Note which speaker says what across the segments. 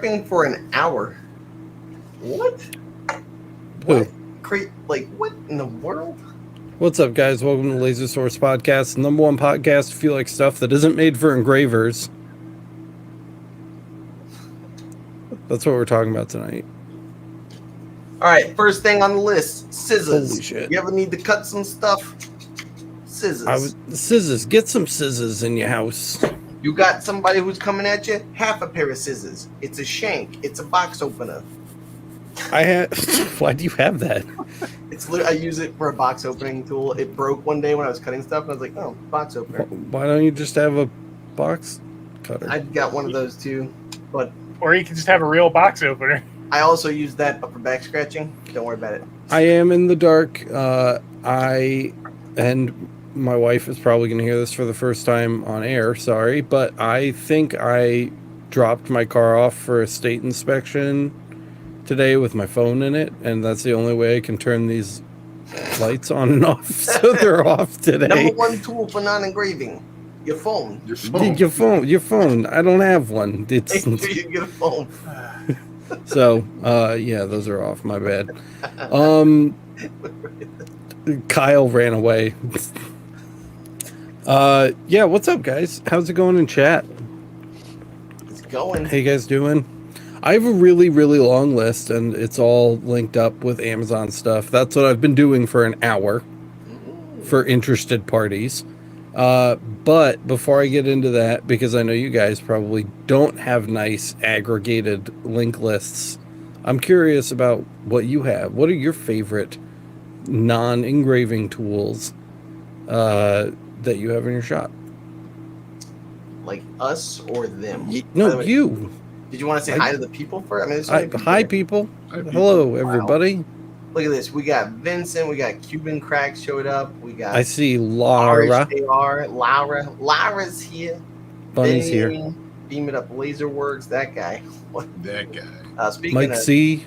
Speaker 1: For an hour. What?
Speaker 2: Who?
Speaker 1: What in the world?
Speaker 2: What's up, guys? Welcome to Laser Source Podcast, number one podcast if you like stuff that isn't made for engravers. That's what we're talking about tonight.
Speaker 1: All right, first thing on the list, scissors.
Speaker 2: Holy shit.
Speaker 1: You ever need to cut some stuff? Scissors.
Speaker 2: Scissors. Get some scissors in your house.
Speaker 1: You got somebody who's coming at you, half a pair of scissors. It's a shank. It's a box opener.
Speaker 2: Why do you have that?
Speaker 1: I use it for a box opening tool. It broke one day when I was cutting stuff, and I was like, oh, box opener.
Speaker 2: Why don't you just have a box cutter?
Speaker 1: I've got one of those too, but...
Speaker 3: Or you can just have a real box opener.
Speaker 1: I also use that for back scratching. Don't worry about it.
Speaker 2: I am in the dark. And my wife is probably going to hear this for the first time on air, sorry, but I think I dropped my car off for a state inspection today with my phone in it, and that's the only way I can turn these lights on and off, so they're off today.
Speaker 1: Number one tool for non-engraving, your phone.
Speaker 2: Your phone. I don't have one.
Speaker 1: Make sure you get a phone.
Speaker 2: So, yeah, those are off, my bad. Kyle ran away. Yeah, what's up, guys? How's it going in chat?
Speaker 1: It's going.
Speaker 2: How you guys doing? I have a really, really long list, and it's all linked up with Amazon stuff. That's what I've been doing for an hour for interested parties. But before I get into that, because I know you guys probably don't have nice aggregated link lists, I'm curious about what you have. What are your favorite non-engraving tools that you have in your shop?
Speaker 1: Like us or them?
Speaker 2: No, you.
Speaker 1: Did you want to say hi to the people first? I mean,
Speaker 2: hi, people. Hello, everybody.
Speaker 1: Wow. Look at this. We got Vincent. We got Cuban Crack showed up. We got.
Speaker 2: I see Laura.
Speaker 1: Laura's here.
Speaker 2: Bunny's here.
Speaker 1: Beam It Up Laser Works. That guy.
Speaker 4: That guy.
Speaker 1: Speaking
Speaker 2: Mike
Speaker 1: of,
Speaker 2: C.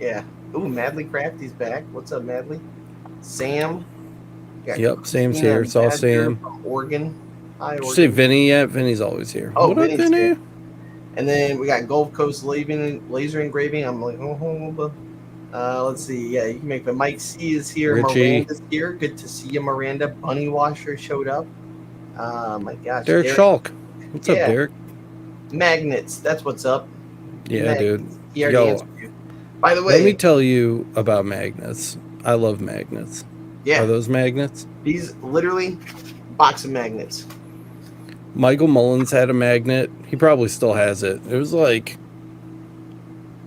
Speaker 1: Yeah. Ooh, Madly Crafty's back. What's up, Madly? Sam.
Speaker 2: Yep, Sam's here. It's all Sam.
Speaker 1: From Oregon. Hi, Oregon.
Speaker 2: Did you say Vinny yet? Vinny's always here.
Speaker 1: Oh,
Speaker 2: what up, Vinny?
Speaker 1: Here. And then we got Gulf Coast Laser Engraving. I'm like, let's see. Yeah, you can make the Mike C is here.
Speaker 2: Richie.
Speaker 1: Miranda's here. Good to see you, Miranda. Bunny Washer showed up. My gosh.
Speaker 2: Derek Schalk. What's up, Derek?
Speaker 1: Magnets. That's what's up.
Speaker 2: Yeah,
Speaker 1: Magnets.
Speaker 2: dude.
Speaker 1: Yo, by the way,
Speaker 2: let me tell you about magnets. I love magnets.
Speaker 1: Yeah.
Speaker 2: Are those magnets?
Speaker 1: These literally box of magnets.
Speaker 2: Michael Mullins had a magnet. He probably still has it. It was like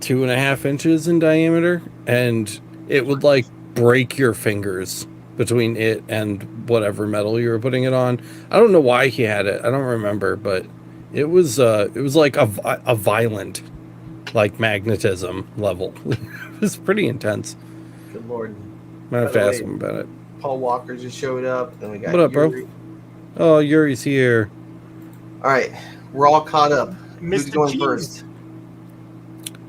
Speaker 2: 2.5 inches in diameter, and it would like break your fingers between it and whatever metal you were putting it on. I don't know why he had it. I don't remember, but it was like a violent like magnetism level. It was pretty intense.
Speaker 1: Good Lord.
Speaker 2: I'm gonna have to ask him about it.
Speaker 1: Paul Walker just showed up. Then we got
Speaker 2: what up,
Speaker 1: Yuri.
Speaker 2: bro? Oh, Yuri's here.
Speaker 1: All right, we're all caught up. Who's
Speaker 3: Mr.
Speaker 1: going
Speaker 3: Cheese.
Speaker 1: first?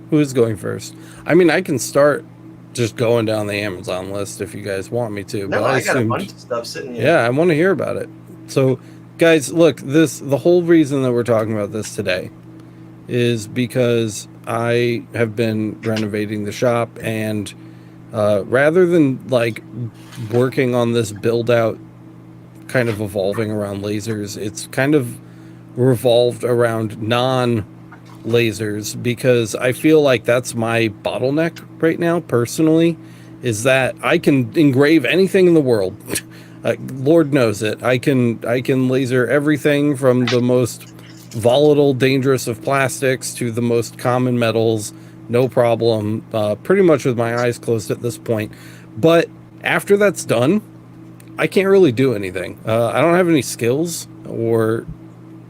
Speaker 2: Who's going first? I mean, I can start just going down the Amazon list if you guys want me to.
Speaker 1: No,
Speaker 2: but
Speaker 1: I got a bunch of stuff sitting here.
Speaker 2: Yeah, I want to hear about it. So, guys, look, the whole reason that we're talking about this today is because I have been renovating the shop, and rather than like working on this build out kind of evolving around lasers, it's kind of revolved around non-lasers, because I feel like that's my bottleneck right now personally, is that I can engrave anything in the world. Lord knows it. I can laser everything from the most volatile, dangerous of plastics to the most common metals, no problem, pretty much with my eyes closed at this point. But after that's done, I can't really do anything. I don't have any skills or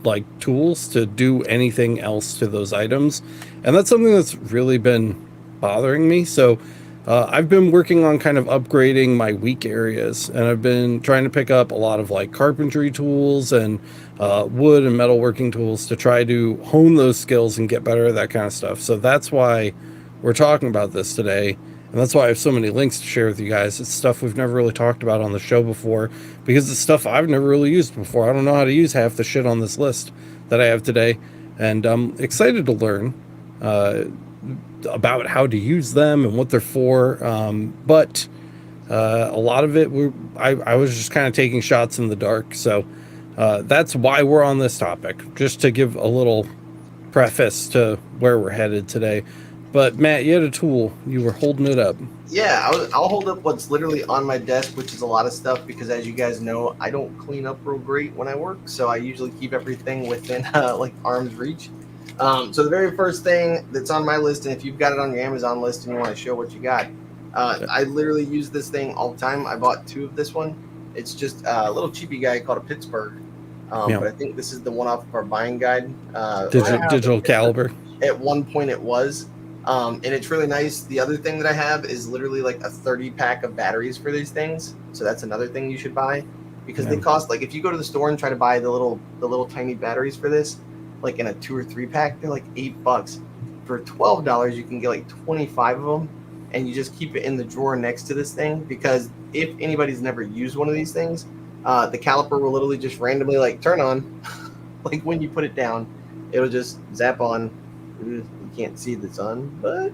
Speaker 2: like tools to do anything else to those items, and that's something that's really been bothering me. So I've been working on kind of upgrading my weak areas, and I've been trying to pick up a lot of like carpentry tools and wood and metalworking tools to try to hone those skills and get better at that kind of stuff. So that's why we're talking about this today. And that's why I have so many links to share with you guys. It's stuff we've never really talked about on the show before, because it's stuff I've never really used before. I don't know how to use half the shit on this list that I have today, and I'm excited to learn. about how to use them and what they're for. But a lot of it, I was just kind of taking shots in the dark. So that's why we're on this topic, just to give a little preface to where we're headed today. But Matt, you had a tool. You were holding it up.
Speaker 1: Yeah, I'll hold up what's literally on my desk, which is a lot of stuff because, as you guys know, I don't clean up real great when I work, so I usually keep everything within like arm's reach. So the very first thing that's on my list, and if you've got it on your Amazon list and you want to show what you got, I literally use this thing all the time. I bought 2 of this one. It's just a little cheapy guy called a Pittsburgh, but I think this is the one off of our buying guide.
Speaker 2: Digital caliber.
Speaker 1: At one point it was. And it's really nice. The other thing that I have is literally like a 30 pack of batteries for these things. So that's another thing you should buy because they cost, like, if you go to the store and try to buy the little tiny batteries for this, like in a 2 or 3 pack, they're like $8. For $12, you can get like 25 of them, and you just keep it in the drawer next to this thing because if anybody's never used one of these things, the caliper will literally just randomly like turn on, like when you put it down, it'll just zap on. Can't see the sun, but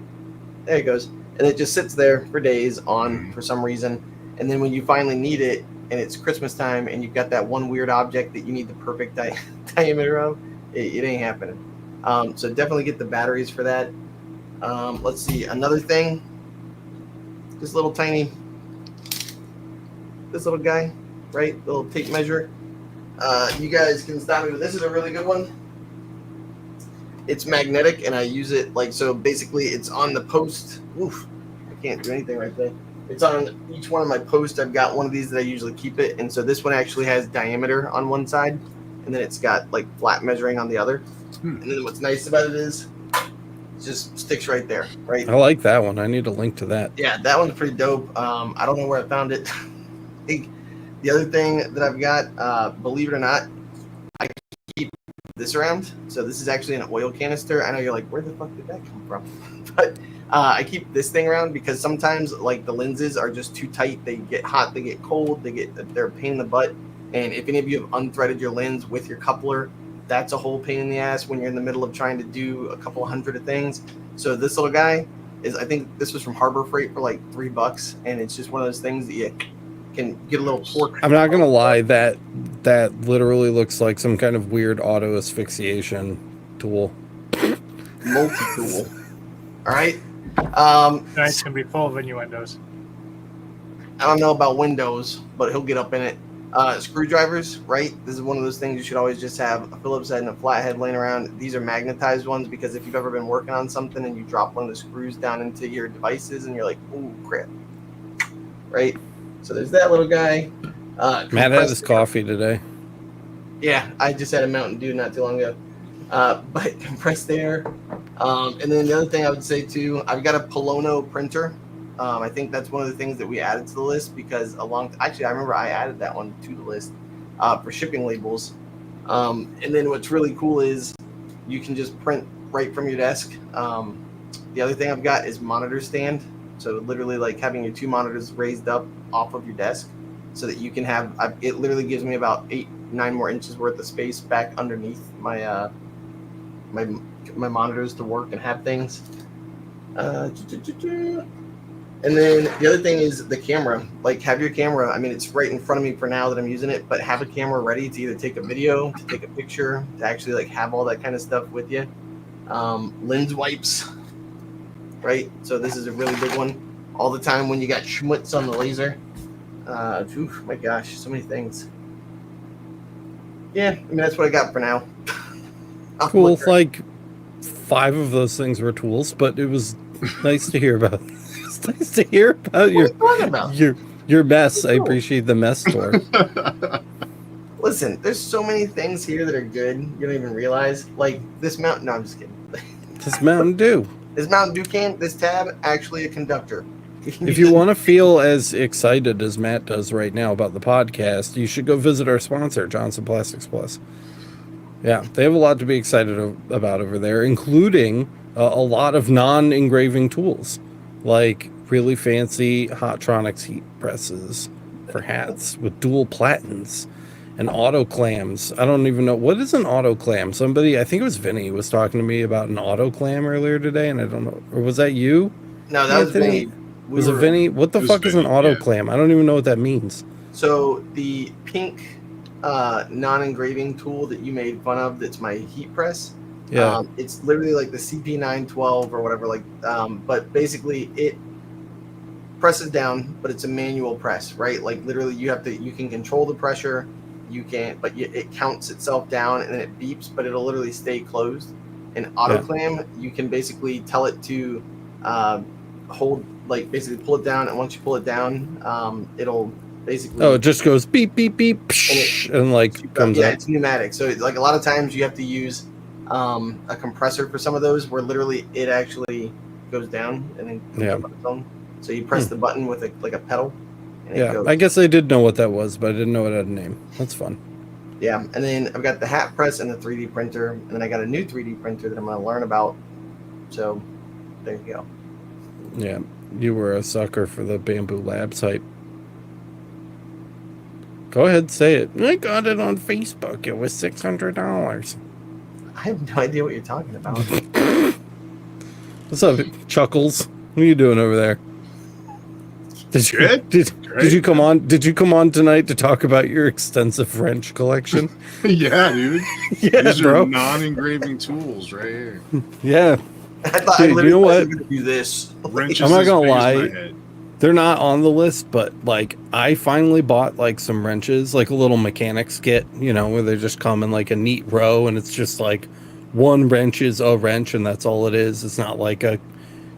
Speaker 1: there it goes, and it just sits there for days on for some reason, and then when you finally need it and it's Christmas time and you've got that one weird object that you need the perfect diameter of, it ain't happening. So definitely get the batteries for that. Let's see, another thing, this little guy, right, little tape measure. You guys can stop me, but this is a really good one. It's magnetic, and I use it like so. Basically, it's on the post. Oof, I can't do anything right there. It's on each one of my posts. I've got one of these that I usually keep it, and so this one actually has diameter on one side, and then it's got like flat measuring on the other. And then what's nice about it is it just sticks right there, right?
Speaker 2: I like that one. I need a link to that.
Speaker 1: Yeah, that one's pretty dope. I don't know where I found it. The other thing that I've got, believe it or not, I keep this around. So this is actually an oil canister. I know you're like, where the fuck did that come from? But I keep this thing around because sometimes like the lenses are just too tight. They get hot, they get cold, they're a pain in the butt. And if any of you have unthreaded your lens with your coupler, that's a whole pain in the ass when you're in the middle of trying to do a couple hundred of things. So this little guy is, I think this was from Harbor Freight for like $3, and it's just one of those things that you can get a little torque.
Speaker 2: I'm not gonna lie, that literally looks like some kind of weird auto asphyxiation tool.
Speaker 1: Multi-tool. All right.
Speaker 3: Tonight's gonna be full of innuendos.
Speaker 1: I don't know about Windows, but he'll get up in it. Screwdrivers, right? This is one of those things you should always just have a Phillips head and a flathead laying around. These are magnetized ones because if you've ever been working on something and you drop one of the screws down into your devices and you're like, oh crap, right? So there's that little guy.
Speaker 2: Matt had his coffee today.
Speaker 1: Yeah, I just had a Mountain Dew not too long ago. But compressed air. And then the other thing I would say too, I've got a Polono printer. I think that's one of the things that we added to the list because actually I remember I added that one to the list for shipping labels. And then what's really cool is you can just print right from your desk. The other thing I've got is monitor stand. So literally like having your 2 monitors raised up off of your desk so that you can have, it literally gives me about 8-9 more inches worth of space back underneath my my monitors to work and have things. And then the other thing is the camera. Like have your camera, I mean, it's right in front of me for now that I'm using it, but have a camera ready to either take a video, to take a picture, to actually like have all that kind of stuff with you. Lens wipes, right? So this is a really big one. All the time when you got schmutz on the laser. My gosh, so many things. Yeah, I mean, that's what I got for now.
Speaker 2: Cool. Like 5 of those things were tools, but it was nice to hear about. It's nice to hear about your mess. I appreciate the mess tour.
Speaker 1: Listen, there's so many things here that are good. You don't even realize. Like this mountain. No, I'm just kidding.
Speaker 2: This Mountain Dew.
Speaker 1: This Mountain Dew can. This tab actually a conductor.
Speaker 2: If you want to feel as excited as Matt does right now about the podcast, you should go visit our sponsor, Johnson Plastics Plus. Yeah, they have a lot to be excited about over there, including a lot of non-engraving tools, like really fancy Hotronix heat presses for hats with dual platens and autoclams. I don't even know what is an autoclam. Somebody, I think it was Vinny, was talking to me about an autoclam earlier today, and I don't know, or was that you?
Speaker 1: No, that was Vinny.
Speaker 2: Was it Vinny? What the fuck is an autoclam? I don't even know what that means.
Speaker 1: So the pink non-engraving tool that you made fun of, that's my heat press.
Speaker 2: Yeah.
Speaker 1: It's literally like the CP912 or whatever, like, but basically it presses down, but it's a manual press, right? Like literally you can control the pressure, it counts itself down and then it beeps, but it'll literally stay closed. An autoclam, you can basically tell it to hold, like basically pull it down, and once you pull it down, it'll basically
Speaker 2: it just goes beep beep beep and like comes up.
Speaker 1: It's pneumatic, so like a lot of times you have to use a compressor for some of those, where literally it actually goes down and then comes up on its own. So you press the button with a pedal. And it goes.
Speaker 2: I guess I did know what that was, but I didn't know it had a name. That's fun.
Speaker 1: Yeah, and then I've got the hat press and the 3D printer, and then I got a new 3D printer that I'm going to learn about. So there you go.
Speaker 2: Yeah, you were a sucker for the Bamboo Labs hype. Go ahead, say it. I got it on Facebook. It was $600.
Speaker 1: I have no idea what you're talking about.
Speaker 2: What's up, Chuckles? What are you doing over there? Did you come on? Did you come on tonight to talk about your extensive wrench collection?
Speaker 4: Yeah, dude.
Speaker 2: Yeah,
Speaker 4: These
Speaker 2: bro.
Speaker 4: are non-engraving tools right here.
Speaker 2: Yeah.
Speaker 1: I thought
Speaker 2: Dude, you know what?
Speaker 1: I was going to do this.
Speaker 4: Wrenches
Speaker 2: I'm not
Speaker 4: as
Speaker 2: gonna
Speaker 4: big as
Speaker 2: lie.
Speaker 4: my head.
Speaker 2: They're not on the list, but like I finally bought like some wrenches, like a little mechanics kit, you know, where they just come in like a neat row, and it's just like one wrench is a wrench, and that's all it is. It's not like a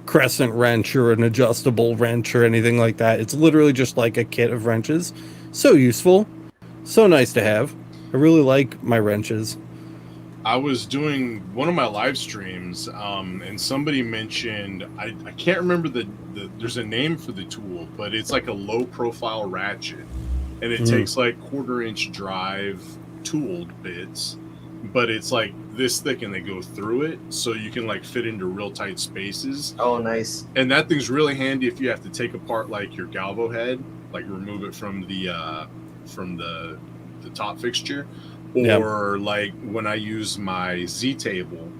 Speaker 2: crescent wrench or an adjustable wrench or anything like that. It's literally just like a kit of wrenches. So useful, so nice to have. I really like my wrenches.
Speaker 4: I was doing one of my live streams, and somebody mentioned, I can't remember there's a name for the tool, but it's like a low profile ratchet, and it takes like 1/4-inch drive tooled bits, but it's like this thick and they go through it, so you can like fit into real tight spaces.
Speaker 1: Oh, nice.
Speaker 4: And that thing's really handy if you have to take apart like your galvo head, like remove it from the top fixture. Or like when I use my Z table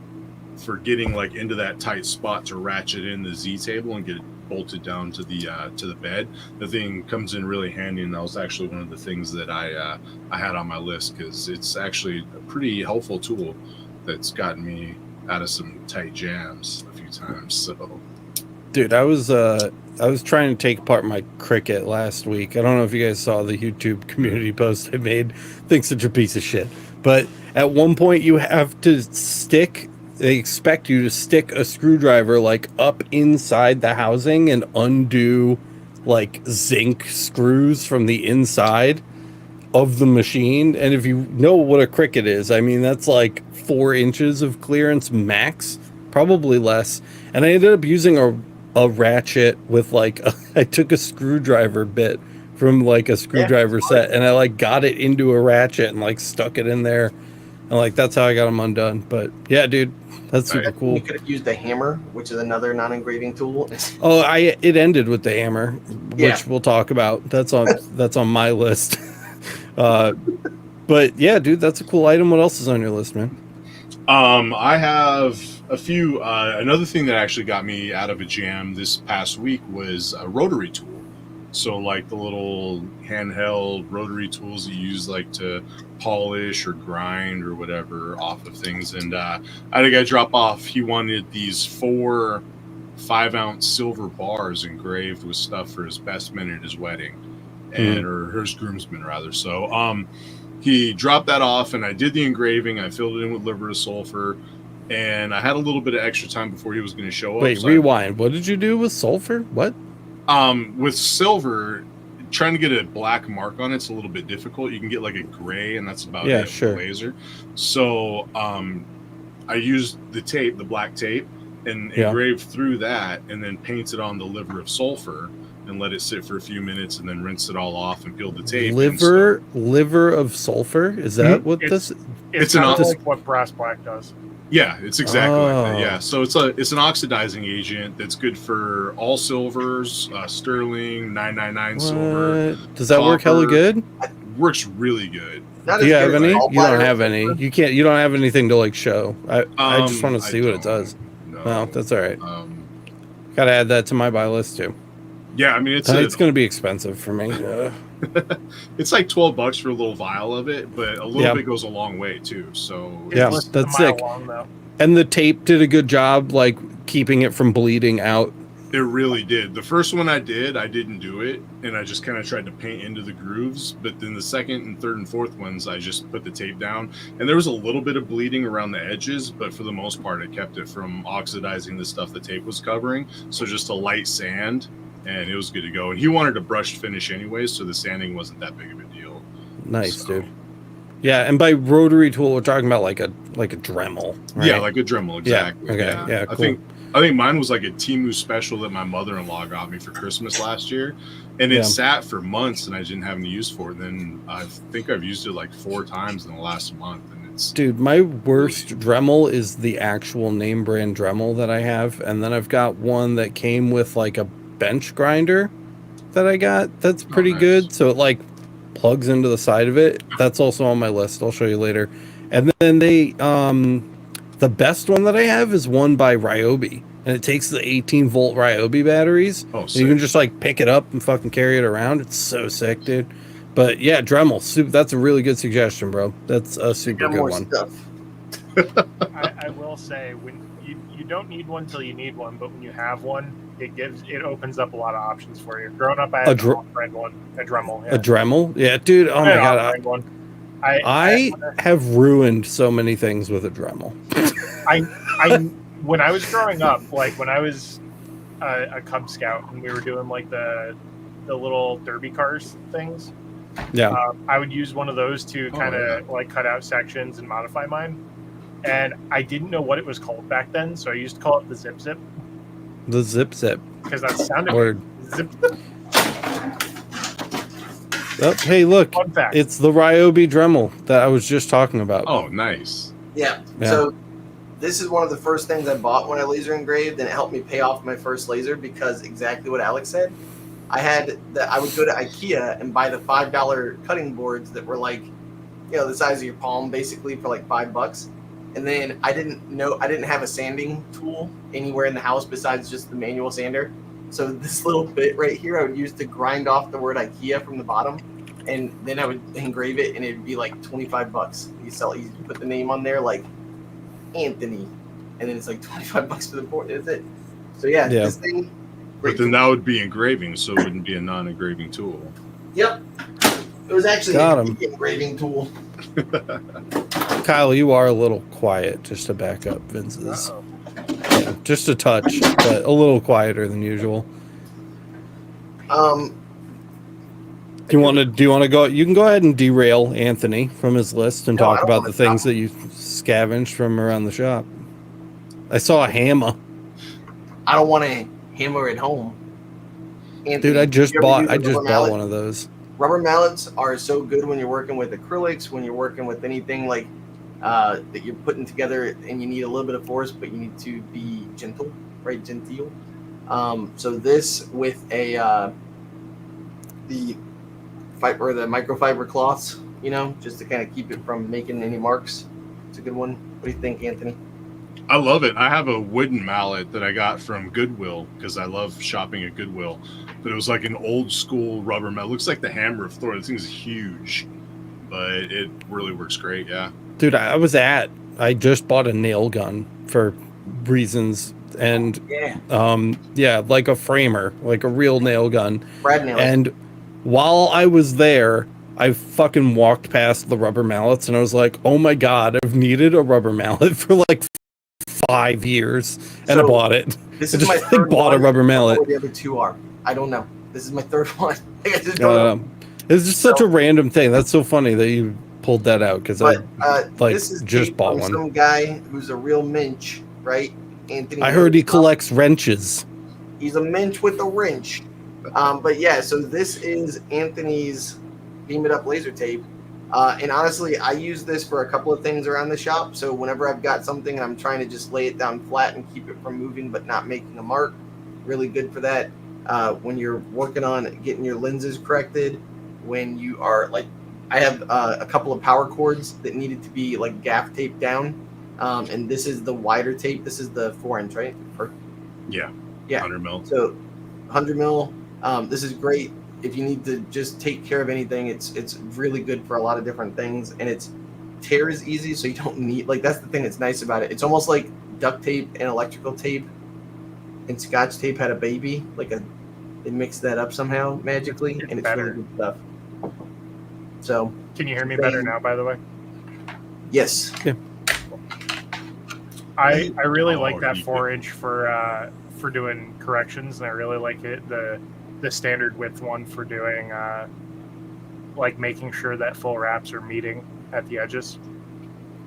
Speaker 4: for getting like into that tight spot to ratchet in the Z table and get it bolted down to the bed, the thing comes in really handy. And that was actually one of the things that I had on my list, because it's actually a pretty helpful tool that's gotten me out of some tight jams a few times. So,
Speaker 2: dude, I was trying to take apart my Cricut last week. I don't know if you guys saw the YouTube community post I made. I think such a piece of shit. But at one point you have to they expect you to stick a screwdriver like up inside the housing and undo like zinc screws from the inside of the machine. And if you know what a Cricut is, I mean, that's like 4 inches of clearance max, probably less. And I ended up using a ratchet with like I took a screwdriver bit from like a screwdriver set, and I like got it into a ratchet and like stuck it in there, and like that's how I got them undone. But yeah, dude, that's super cool.
Speaker 1: You could have used the hammer, which is another non-engraving tool.
Speaker 2: Oh, it ended with the hammer, which we'll talk about. That's on my list. But yeah, dude, that's a cool item. What else is on your list, man?
Speaker 4: I have a few. Another thing that actually got me out of a jam this past week was a rotary tool. So like the little handheld rotary tools that you use like to polish or grind or whatever off of things. And I had a guy drop off. He wanted these 4 5-ounce silver bars engraved with stuff for his best man at his wedding, or his groomsman rather. So he dropped that off, and I did the engraving. I filled it in with liver of sulfur, and I had a little bit of extra time before he was going to show up.
Speaker 2: Wait, rewind. What did you do with sulfur? What?
Speaker 4: With silver, trying to get a black mark on it's a little bit difficult. You can get like a gray, and that's about it with laser. So I used the black tape, and engraved through that, and then painted on the liver of sulfur and let it sit for a few minutes, and then rinse it all off and peel the tape.
Speaker 2: Liver of sulfur? Is that what this?
Speaker 3: It's not like what brass black does.
Speaker 4: Yeah, it's exactly like that. Yeah, so it's an oxidizing agent that's good for all silvers, sterling, 999 silver.
Speaker 2: Does that work hella good?
Speaker 4: Works really good.
Speaker 1: Not
Speaker 2: Do
Speaker 1: as
Speaker 2: you
Speaker 1: good
Speaker 2: have
Speaker 1: as
Speaker 2: any?
Speaker 1: ball
Speaker 2: You don't
Speaker 1: bladder,
Speaker 2: have any. You can't. You don't have anything to like show. I just want to see what it does.
Speaker 4: No,
Speaker 2: No, that's all right.
Speaker 4: Um,
Speaker 2: Gotta add that to my buy list too.
Speaker 4: yeah, I mean
Speaker 2: It's going to be expensive for me.
Speaker 4: it's like $12 for a little vial of it, but a little
Speaker 2: Yeah.
Speaker 4: bit goes a long way too. So
Speaker 2: Yeah,
Speaker 3: It's
Speaker 2: that's
Speaker 3: a mile
Speaker 2: sick.
Speaker 3: long, though.
Speaker 2: And the tape did a good job, like keeping it from bleeding out.
Speaker 4: it really did. The first one I didn't do it, and I just kind of tried to paint into the grooves. But then the second and third and fourth ones, I just put the tape down, and there was a little bit of bleeding around the edges, but for the most part, it kept it from oxidizing the stuff the tape was covering. So just a light sand, and it was good to go. And he wanted a brushed finish anyways, so the sanding wasn't that big of a deal.
Speaker 2: Nice,
Speaker 4: So,
Speaker 2: dude. Yeah, and by rotary tool, we're talking about like a Dremel, right?
Speaker 4: Yeah, like a Dremel, exactly.
Speaker 2: Okay. Yeah, cool.
Speaker 4: I think mine was like a Temu special that my mother-in-law got me for Christmas last year, and it sat for months, and I didn't have any use for it. And then I think I've used it like 4 times in the last month, and it's
Speaker 2: Dude, my worst Dremel is the actual name brand Dremel that I have, and then I've got one that came with like a bench grinder that I got. That's pretty
Speaker 4: nice.
Speaker 2: good. So it like plugs into the side of it. That's also on my list. I'll show you later. And then they the best one that I have is one by Ryobi, and it takes the 18-volt Ryobi batteries.
Speaker 4: Oh,
Speaker 2: and you can just like pick it up and fucking carry it around. It's so sick, dude. But yeah, Dremel, that's a really good suggestion, bro. That's a super good one.
Speaker 1: Stuff.
Speaker 3: I will say, when you don't need one till you need one, but when you have one, it opens up a lot of options for you. Growing up, I had a friend one, a Dremel. Yeah.
Speaker 2: A Dremel? Yeah, dude. Oh my god. I have ruined so many things with a Dremel.
Speaker 3: When I was growing up, like when I was a Cub Scout and we were doing like the little derby cars things, I would use one of those to kind of like cut out sections and modify mine. And I didn't know what it was called back then, so I used to call it the Zip Zip.
Speaker 2: The Zip Zip.
Speaker 3: Because that sounded
Speaker 2: Word.
Speaker 3: Zip.
Speaker 2: Oh, hey, look.
Speaker 3: Fun fact.
Speaker 2: It's the Ryobi Dremel that I was just talking about.
Speaker 4: Oh, nice.
Speaker 1: Yeah. So this is one of the first things I bought when I laser engraved, and it helped me pay off my first laser because exactly what Alex said. I would go to IKEA and buy the $5 cutting boards that were like, the size of your palm, basically, for like $5. And then I didn't have a sanding tool anywhere in the house besides just the manual sander. So this little bit right here I would use to grind off the word IKEA from the bottom, and then I would engrave it, and it'd be like $25. You put the name on there like Anthony, and then it's like $25 for the board. That's it. So this thing.
Speaker 4: But then that would be engraving, so it wouldn't be a non-engraving tool.
Speaker 1: Yep. It was actually
Speaker 2: an
Speaker 1: engraving tool.
Speaker 2: Kyle, you are a little quiet, just to back up Vince's. Yeah, just a touch, but a little quieter than usual. Do you want to go? You can go ahead and derail Anthony from his list and talk about the things that you scavenged from around the shop. I saw a hammer.
Speaker 1: I don't want to hammer at home. Anthony,
Speaker 2: dude, I just bought one of those.
Speaker 1: Rubber mallets are so good when you're working with acrylics, when you're working with anything like that you're putting together, and you need a little bit of force, but you need to be gentle, right? Genteel. So this with the fiber, the microfiber cloths, just to kind of keep it from making any marks. It's a good one. What do you think, Anthony?
Speaker 4: I love it. I have a wooden mallet that I got from Goodwill because I love shopping at Goodwill. But it was like an old school rubber mallet. It looks like the hammer of Thor. This thing is huge, but it really works great. Yeah.
Speaker 2: Dude, I just bought a nail gun for reasons, and like a framer, like a real nail gun.
Speaker 1: Brad nail.
Speaker 2: And while I was there, I fucking walked past the rubber mallets, and I was like, oh my god, I've needed a rubber mallet for like 5 years, and I bought it.
Speaker 1: This is my third
Speaker 2: bought a rubber mallet.
Speaker 1: Where the other two are, I don't know. This is my third one. I just
Speaker 2: don't know. It's just such a random thing. That's so funny that you pulled that out because I
Speaker 1: this is
Speaker 2: just bought one.
Speaker 1: Some guy who's a real mensch, right? Anthony.
Speaker 2: I heard he collects wrenches.
Speaker 1: He's a mensch with a wrench. But yeah, so this is Anthony's Beam It Up laser tape. And honestly, I use this for a couple of things around the shop. So whenever I've got something and I'm trying to just lay it down flat and keep it from moving but not making a mark, really good for that. When you're working on getting your lenses corrected, when you are like I have a couple of power cords that needed to be like gaff taped down, and this is the wider tape. This is the 4-inch, right?
Speaker 4: Yeah.
Speaker 1: Yeah.
Speaker 4: 100 mil.
Speaker 1: So 100 mil. This is great if you need to just take care of anything. It's really good for a lot of different things, and it's tears easy, so you don't need, like, that's the thing that's nice about it. It's almost like duct tape and electrical tape and Scotch tape had a baby, they mixed that up somehow magically, and it's really good stuff. So
Speaker 3: can you hear me better now, by the way?
Speaker 1: Yes.
Speaker 2: Yeah.
Speaker 3: I really like that 4-inch for doing corrections, and I really like it the standard width one for doing like making sure that full wraps are meeting at the edges.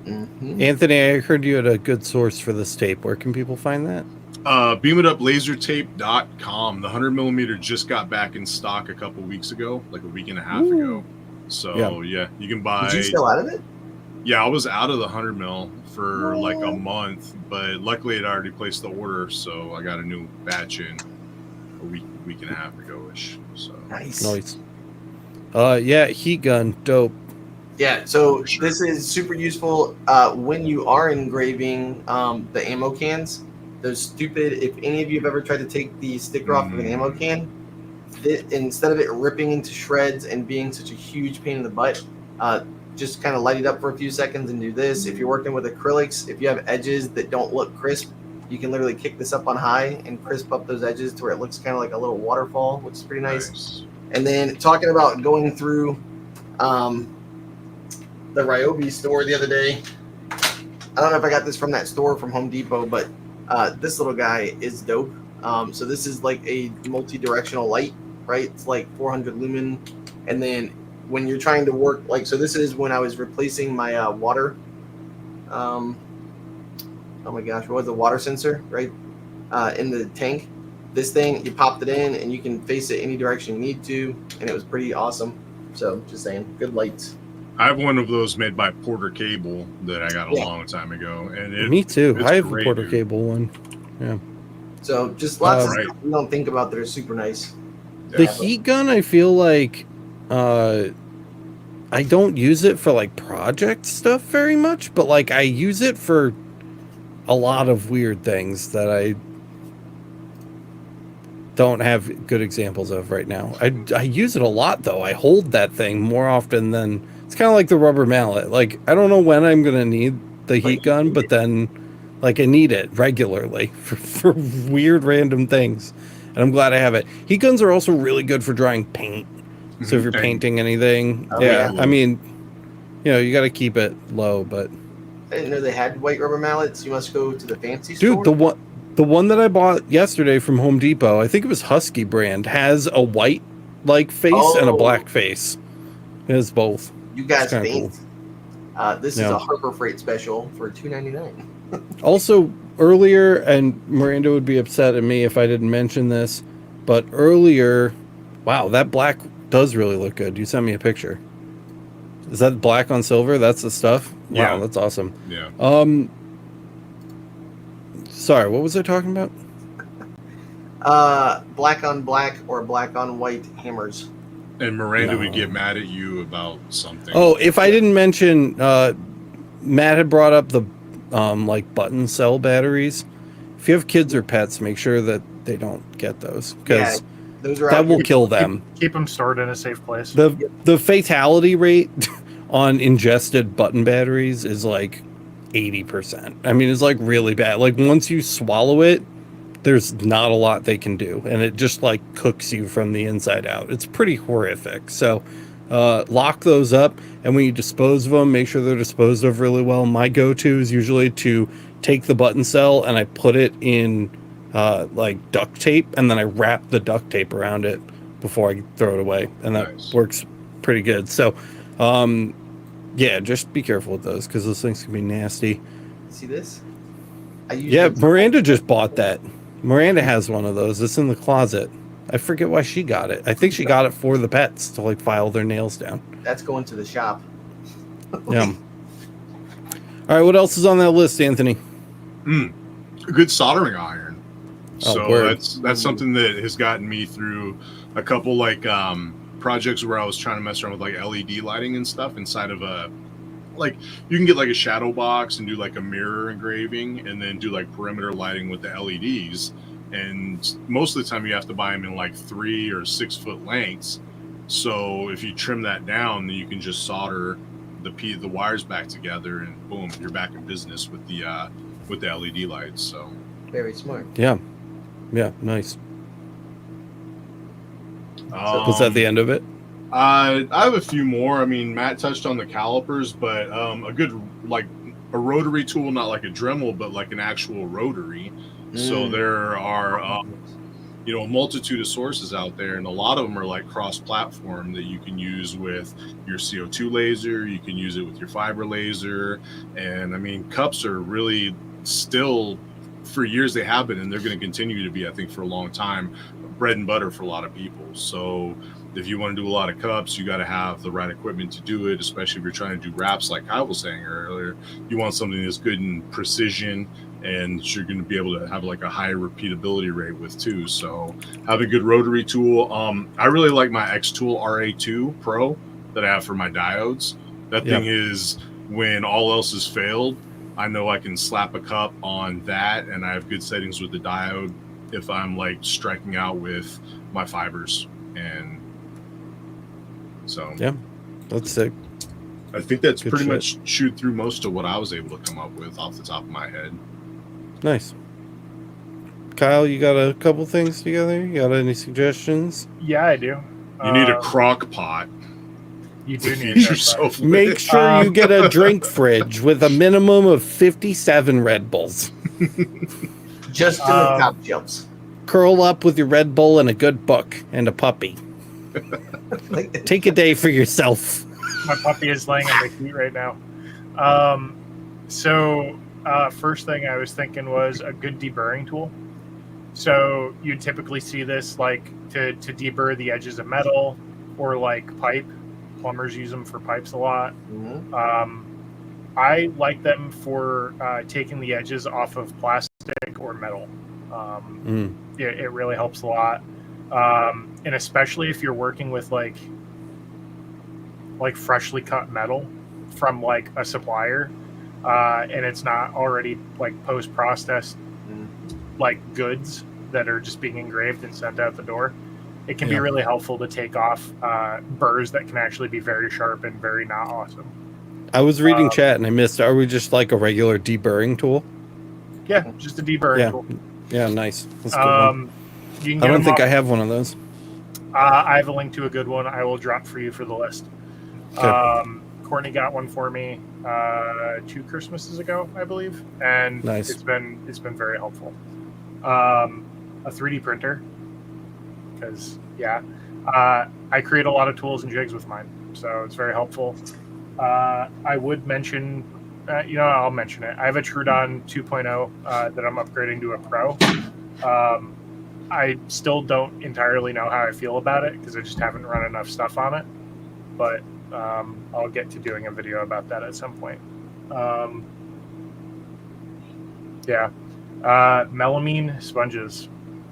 Speaker 1: Mm-hmm.
Speaker 2: Anthony, I heard you had a good source for this tape. Where can people find that?
Speaker 4: BeamItUpLaserTape.com. The 100 millimeter just got back in stock a couple weeks ago, like a week and a half ago. So yeah, you can buy.
Speaker 1: Did you sell out of it?
Speaker 4: Yeah, I was out of the 100 mil for like a month, but luckily I'd already placed the order, so I got a new batch in a week and a half ago-ish. So
Speaker 2: Nice. Yeah, heat gun, dope.
Speaker 1: Yeah, so this is super useful when you are engraving the ammo cans. Those stupid, if any of you have ever tried to take the sticker off of an ammo can, instead of it ripping into shreds and being such a huge pain in the butt, just kind of light it up for a few seconds and do this. If you're working with acrylics, if you have edges that don't look crisp, you can literally kick this up on high and crisp up those edges to where it looks kind of like a little waterfall, which is pretty nice. And then talking about going through the Ryobi store the other day, I don't know if I got this from that store from Home Depot, but this little guy is dope. So this is like a multi-directional light, right? It's like 400 lumen. And then when you're trying to work, like, so this is when I was replacing my water. Oh my gosh, what was the water sensor, right? In the tank. This thing, you popped it in and you can face it any direction you need to. And it was pretty awesome. So just saying, good lights.
Speaker 4: I have one of those made by Porter Cable that I got a long time ago, and
Speaker 2: Me too. I have
Speaker 4: great,
Speaker 2: a Porter
Speaker 4: dude.
Speaker 2: Cable one. Yeah.
Speaker 1: So just lots of stuff we don't think about that are super nice.
Speaker 2: The heat gun, I feel like I don't use it for like project stuff very much, but like I use it for a lot of weird things that I don't have good examples of right now. I use it a lot though. I hold that thing more often than, it's kind of like the rubber mallet. Like I don't know when I'm gonna need the heat gun, but then like I need it regularly for weird random things, and I'm glad I have it. Heat guns are also really good for drying paint. So if you're painting anything, I mean, you know, you got to keep it low. But
Speaker 1: I didn't know they had white rubber mallets. You must go to the fancy
Speaker 2: dude,
Speaker 1: store.
Speaker 2: the one that I bought yesterday from Home Depot, I think it was Husky brand, has a white like face and a black face. It has both.
Speaker 1: You guys
Speaker 2: fancy.
Speaker 1: Cool. This is a Harbor Freight special for $2.99.
Speaker 2: Also, earlier, and Miranda would be upset at me if I didn't mention this, but earlier, wow, that black does really look good. You sent me a picture. Is that black on silver? That's the stuff?
Speaker 4: Yeah.
Speaker 2: Wow, that's awesome.
Speaker 4: Yeah.
Speaker 2: Sorry, what was I talking about?
Speaker 1: Black on black or black on white hammers.
Speaker 4: And Miranda would get mad at you about something.
Speaker 2: Oh, if I didn't mention, Matt had brought up the like button cell batteries. If you have kids or pets, make sure that they don't get those, because
Speaker 1: those are
Speaker 2: that will kill them.
Speaker 3: Keep them stored in a safe place.
Speaker 2: The fatality rate on ingested button batteries is like 80%. I mean, it's like really bad. Like once you swallow it, there's not a lot they can do, and it just like cooks you from the inside out. It's pretty horrific. So lock those up, and when you dispose of them, make sure they're disposed of really well. My go-to is usually to take the button cell and I put it in like duct tape, and then I wrap the duct tape around it before I throw it away, and that works pretty good. So yeah, just be careful with those, because those things can be nasty.
Speaker 1: See this?
Speaker 2: Miranda just bought that. Miranda has one of those. It's in the closet. I forget why she got it. I think she got it for the pets to like file their nails down.
Speaker 1: That's going to the shop.
Speaker 2: Yeah. All right, what else is on that list, Anthony?
Speaker 4: A good soldering iron.
Speaker 2: Oh,
Speaker 4: So
Speaker 2: word.
Speaker 4: that's something that has gotten me through a couple like projects where I was trying to mess around with like LED lighting and stuff inside of a, like you can get like a shadow box and do like a mirror engraving and then do like perimeter lighting with the LEDs. And most of the time you have to buy them in like 3 or 6 foot lengths. So if you trim that down, then you can just solder the wires back together, and boom, you're back in business with the LED lights. So
Speaker 1: Very smart.
Speaker 2: Yeah, nice. Was that the end of it?
Speaker 4: I have a few more. I mean, Matt touched on the calipers, but a good, like a rotary tool, not like a Dremel, but like an actual rotary. So there are a multitude of sources out there, and a lot of them are like cross-platform that you can use with your CO2 laser. You can use it with your fiber laser, and I mean, cups are really still, for years they have been, and they're going to continue to be, I think, for a long time, bread and butter for a lot of people. So if you want to do a lot of cups, you got to have the right equipment to do it, especially if you're trying to do wraps like I was saying earlier. You want something that's good in precision, and you're going to be able to have like a high repeatability rate with too. So have a good rotary tool. I really like my X Tool RA2 Pro that I have for my diodes. That thing is, when all else has failed, I know I can slap a cup on that, and I have good settings with the diode if I'm like striking out with my fibers. And so
Speaker 2: that's sick.
Speaker 4: I think that's
Speaker 2: Good
Speaker 4: pretty
Speaker 2: shit.
Speaker 4: much chewed through most of what I was able to come up with off the top of my head.
Speaker 2: Nice. Kyle, you got a couple things together? You got any suggestions?
Speaker 3: Yeah, I do.
Speaker 4: You need a crock pot.
Speaker 3: You do
Speaker 4: to
Speaker 3: need
Speaker 4: feed
Speaker 3: a
Speaker 4: yourself with.
Speaker 2: Make sure you get a drink fridge with a minimum of 57 Red Bulls.
Speaker 1: Just in the top jumps.
Speaker 2: Curl up with your Red Bull and a good book and a puppy. Take a day for yourself.
Speaker 3: My puppy is laying on my feet right now. First thing I was thinking was a good deburring tool. So you typically see this like to deburr the edges of metal or like pipe. Plumbers use them for pipes a lot. I like them for taking the edges off of plastic or metal. It really helps a lot. And especially if you're working with like freshly cut metal from like a supplier, and it's not already like post-processed like goods that are just being engraved and sent out the door. It can be really helpful to take off burrs that can actually be very sharp and very not awesome.
Speaker 2: I was reading chat and I missed. Are we just like a regular deburring tool?
Speaker 3: Yeah, just a deburring tool.
Speaker 2: Yeah, nice. That's a good one.
Speaker 3: You can
Speaker 2: I don't think I have one of those.
Speaker 3: I have a link to a good one. I will drop for you for the list.
Speaker 2: Okay.
Speaker 3: Courtney got one for me 2 Christmases ago, I believe, and
Speaker 2: Nice.
Speaker 3: it's been very helpful. A 3D printer, because I create a lot of tools and jigs with mine, so it's very helpful. I would mention, I'll mention it. I have a Trudon 2.0 that I'm upgrading to a Pro. I still don't entirely know how I feel about it because I just haven't run enough stuff on it, but I'll get to doing a video about that at some point. Melamine sponges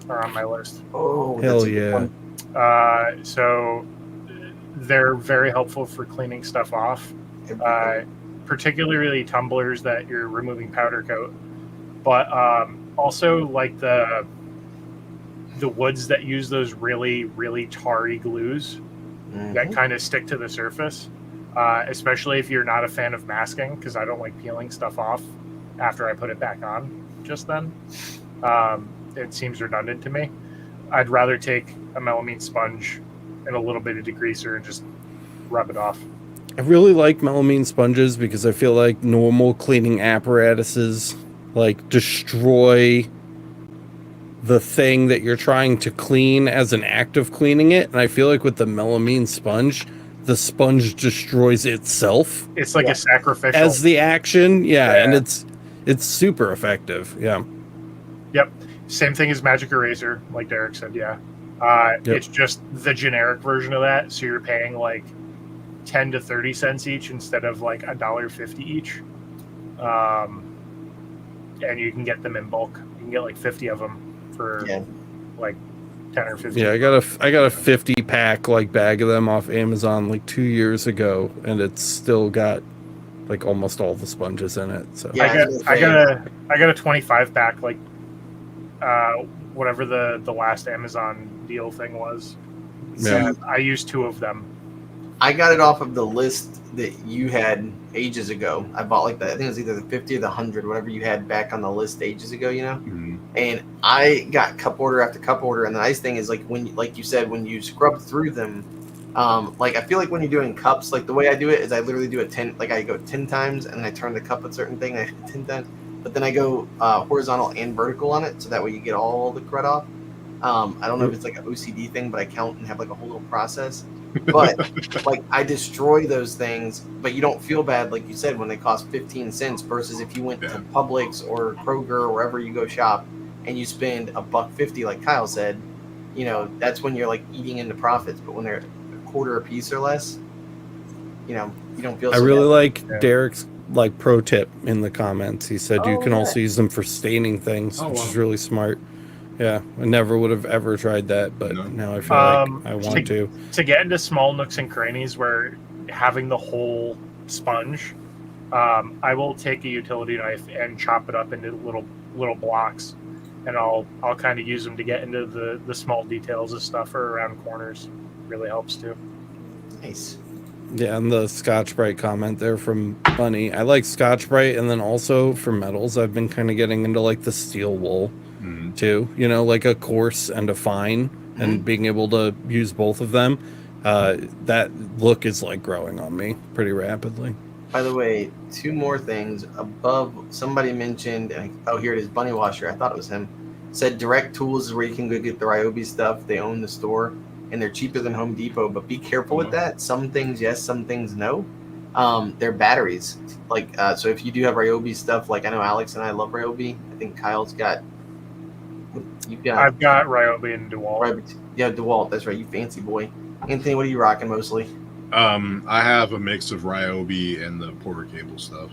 Speaker 3: are on my list.
Speaker 1: Oh,
Speaker 2: Hell yeah.
Speaker 3: So they're very helpful for cleaning stuff off, particularly tumblers that you're removing powder coat, but also like the woods that use those really, really tarry glues that kind of stick to the surface, especially if you're not a fan of masking, because I don't like peeling stuff off after I put it back on just then. It seems redundant to me. I'd rather take a melamine sponge and a little bit of degreaser and just rub it off.
Speaker 2: I really like melamine sponges because I feel like normal cleaning apparatuses like destroy the thing that you're trying to clean as an act of cleaning it, and I feel like with the melamine sponge, the sponge destroys itself.
Speaker 3: It's like a sacrificial
Speaker 2: as the action, and it's super effective.
Speaker 3: Yep. Same thing as magic eraser, like Derek said. It's just the generic version of that, so you're paying like 10 to 30 cents each instead of like $1.50 each, and you can get them in bulk. You can get like 50 of them for like 10 or 15.
Speaker 2: Yeah, I got a 50 pack like bag of them off Amazon like 2 years ago, and it's still got like almost all the sponges in it. So
Speaker 1: Yeah,
Speaker 3: I got a 25 pack, like whatever the last Amazon deal thing was.
Speaker 2: Yeah.
Speaker 3: I used 2 of them.
Speaker 1: I got it off of the list that you had ages ago. I bought like I think it was either the 50 or the 100, whatever you had back on the list ages ago, you know.
Speaker 4: Mhm.
Speaker 1: And I got cup order after cup order. And the nice thing is, like like you said, when you scrub through them, like I feel like when you're doing cups, like the way I do it is I literally do it 10, like I go 10 times and I turn the cup a certain thing. I hit 10 times, but then I go horizontal and vertical on it, so that way you get all the crud off. I don't know if it's like an OCD thing, but I count and have like a whole little process. But like I destroy those things, but you don't feel bad, like you said, when they cost 15 cents versus if you went to Publix or Kroger or wherever you go shop and you spend $1.50, like Kyle said, you know, that's when you're like eating into profits. But when they're a quarter a piece or less, you know, you don't feel.
Speaker 2: I really like Derek's like pro tip in the comments. He said you can also use them for staining things, which is really smart. Yeah, I never would have ever tried that, but now I feel like I want to.
Speaker 3: To get into small nooks and crannies where having the whole sponge, I will take a utility knife and chop it up into little blocks, and I'll kind of use them to get into the small details of stuff or around corners. Really helps too.
Speaker 1: Nice.
Speaker 2: Yeah, and the Scotch-Brite comment there from Bunny. I like Scotch-Brite, and then also for metals, I've been kind of getting into like the steel wool too. You know, like a coarse and a fine, and being able to use both of them. That look is like growing on me pretty rapidly.
Speaker 1: By the way, 2 more things above. Somebody mentioned, oh, here it is, Bunny Washer. I thought it was him. Said Direct Tools is where you can go get the Ryobi stuff. They own the store, and they're cheaper than Home Depot. But be careful with that. Some things yes, some things no. They're batteries. Like so, if you do have Ryobi stuff, like I know Alex and I love Ryobi. I think Kyle's got.
Speaker 3: I've got Ryobi and DeWalt.
Speaker 1: Yeah, DeWalt. That's right. You fancy boy. Anthony, what are you rocking mostly?
Speaker 4: I have a mix of Ryobi and the Porter cable stuff.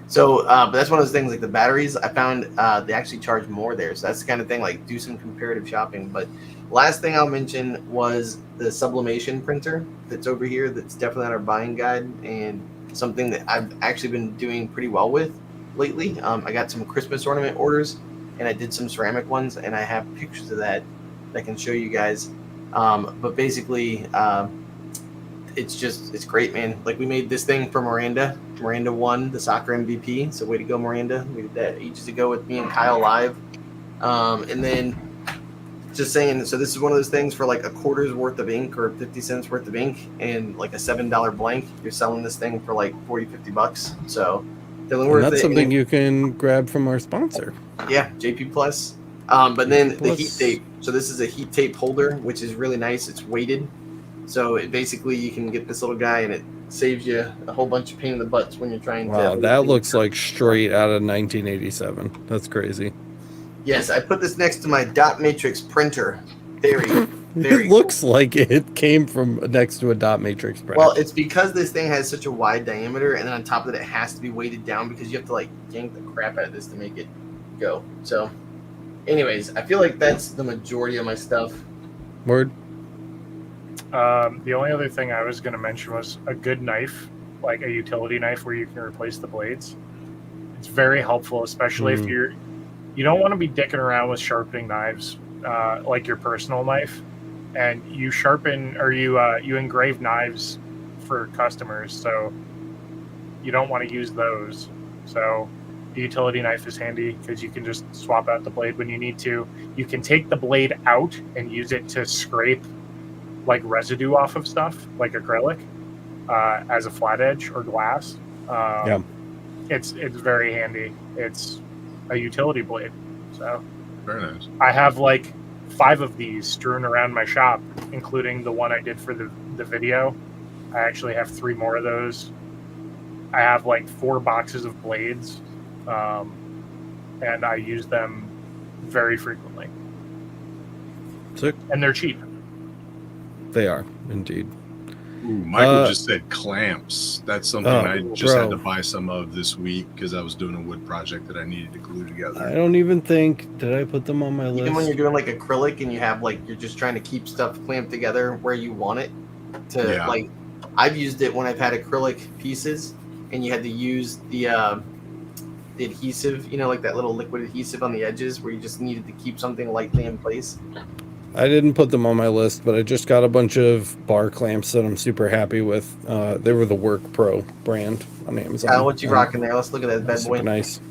Speaker 1: So, but that's one of those things. Like the batteries, I found they actually charge more there. So that's the kind of thing. Like do some comparative shopping. But last thing I'll mention was the sublimation printer that's over here. That's definitely on our buying guide and something that I've actually been doing pretty well with lately. I got some Christmas ornament orders, and I did some ceramic ones, and I have pictures of that I can show you guys. But basically, it's great, man. Like we made this thing for Miranda. Miranda won the soccer MVP, so way to go, Miranda. We did that ages ago with me and Kyle live. And then just saying, so this is one of those things for like a quarter's worth of ink or 50 cents worth of ink and like a $7 blank. You're selling this thing for like $40-$50. So
Speaker 2: and that's something you can grab from our sponsor.
Speaker 1: Yeah, JP Plus. But then the heat tape. So this is a heat tape holder, which is really nice. It's weighted. So it basically you can get this little guy and it saves you a whole bunch of pain in the butts when you're trying to.
Speaker 2: Wow, that looks like straight out of 1987. That's crazy.
Speaker 1: Yes, I put this next to my dot matrix printer. Very
Speaker 2: it looks like it came from next to a dot matrix printer.
Speaker 1: Well, it's because this thing has such a wide diameter, and then on top of it, it has to be weighted down because you have to like yank the crap out of this to make it go. So, anyways, I feel like that's the majority of my stuff.
Speaker 2: Word.
Speaker 3: The only other thing I was going to mention was a good knife, like a utility knife where you can replace the blades. It's very helpful, especially if you don't want to be dicking around with sharpening knives, like your personal knife, and you sharpen or you engrave knives for customers, so you don't want to use those. So the utility knife is handy because you can just swap out the blade when you need to. You can take the blade out and use it to scrape like residue off of stuff, like acrylic, as a flat edge or glass. It's very handy. It's a utility blade. So
Speaker 4: very nice.
Speaker 3: I have like 5 of these strewn around my shop, including the one I did for the video. I actually have 3 more of those. I have like 4 boxes of blades, and I use them very frequently.
Speaker 2: Sick.
Speaker 3: And they're cheap.
Speaker 2: They are, indeed.
Speaker 4: Ooh, Michael just said clamps. That's something I just had to buy some of this week because I was doing a wood project that I needed to glue together.
Speaker 2: I don't even think, did I put them on my list?
Speaker 1: Even when you're doing like acrylic and you have like, you're just trying to keep stuff clamped together where you want it to like, I've used it when I've had acrylic pieces and you had to use the adhesive, you know, like that little liquid adhesive on the edges where you just needed to keep something lightly in place.
Speaker 2: I didn't put them on my list, but I just got a bunch of bar clamps that I'm super happy with. They were the Work Pro brand on Amazon.
Speaker 1: What you rocking there? Let's look at that bad boy.
Speaker 2: Nice.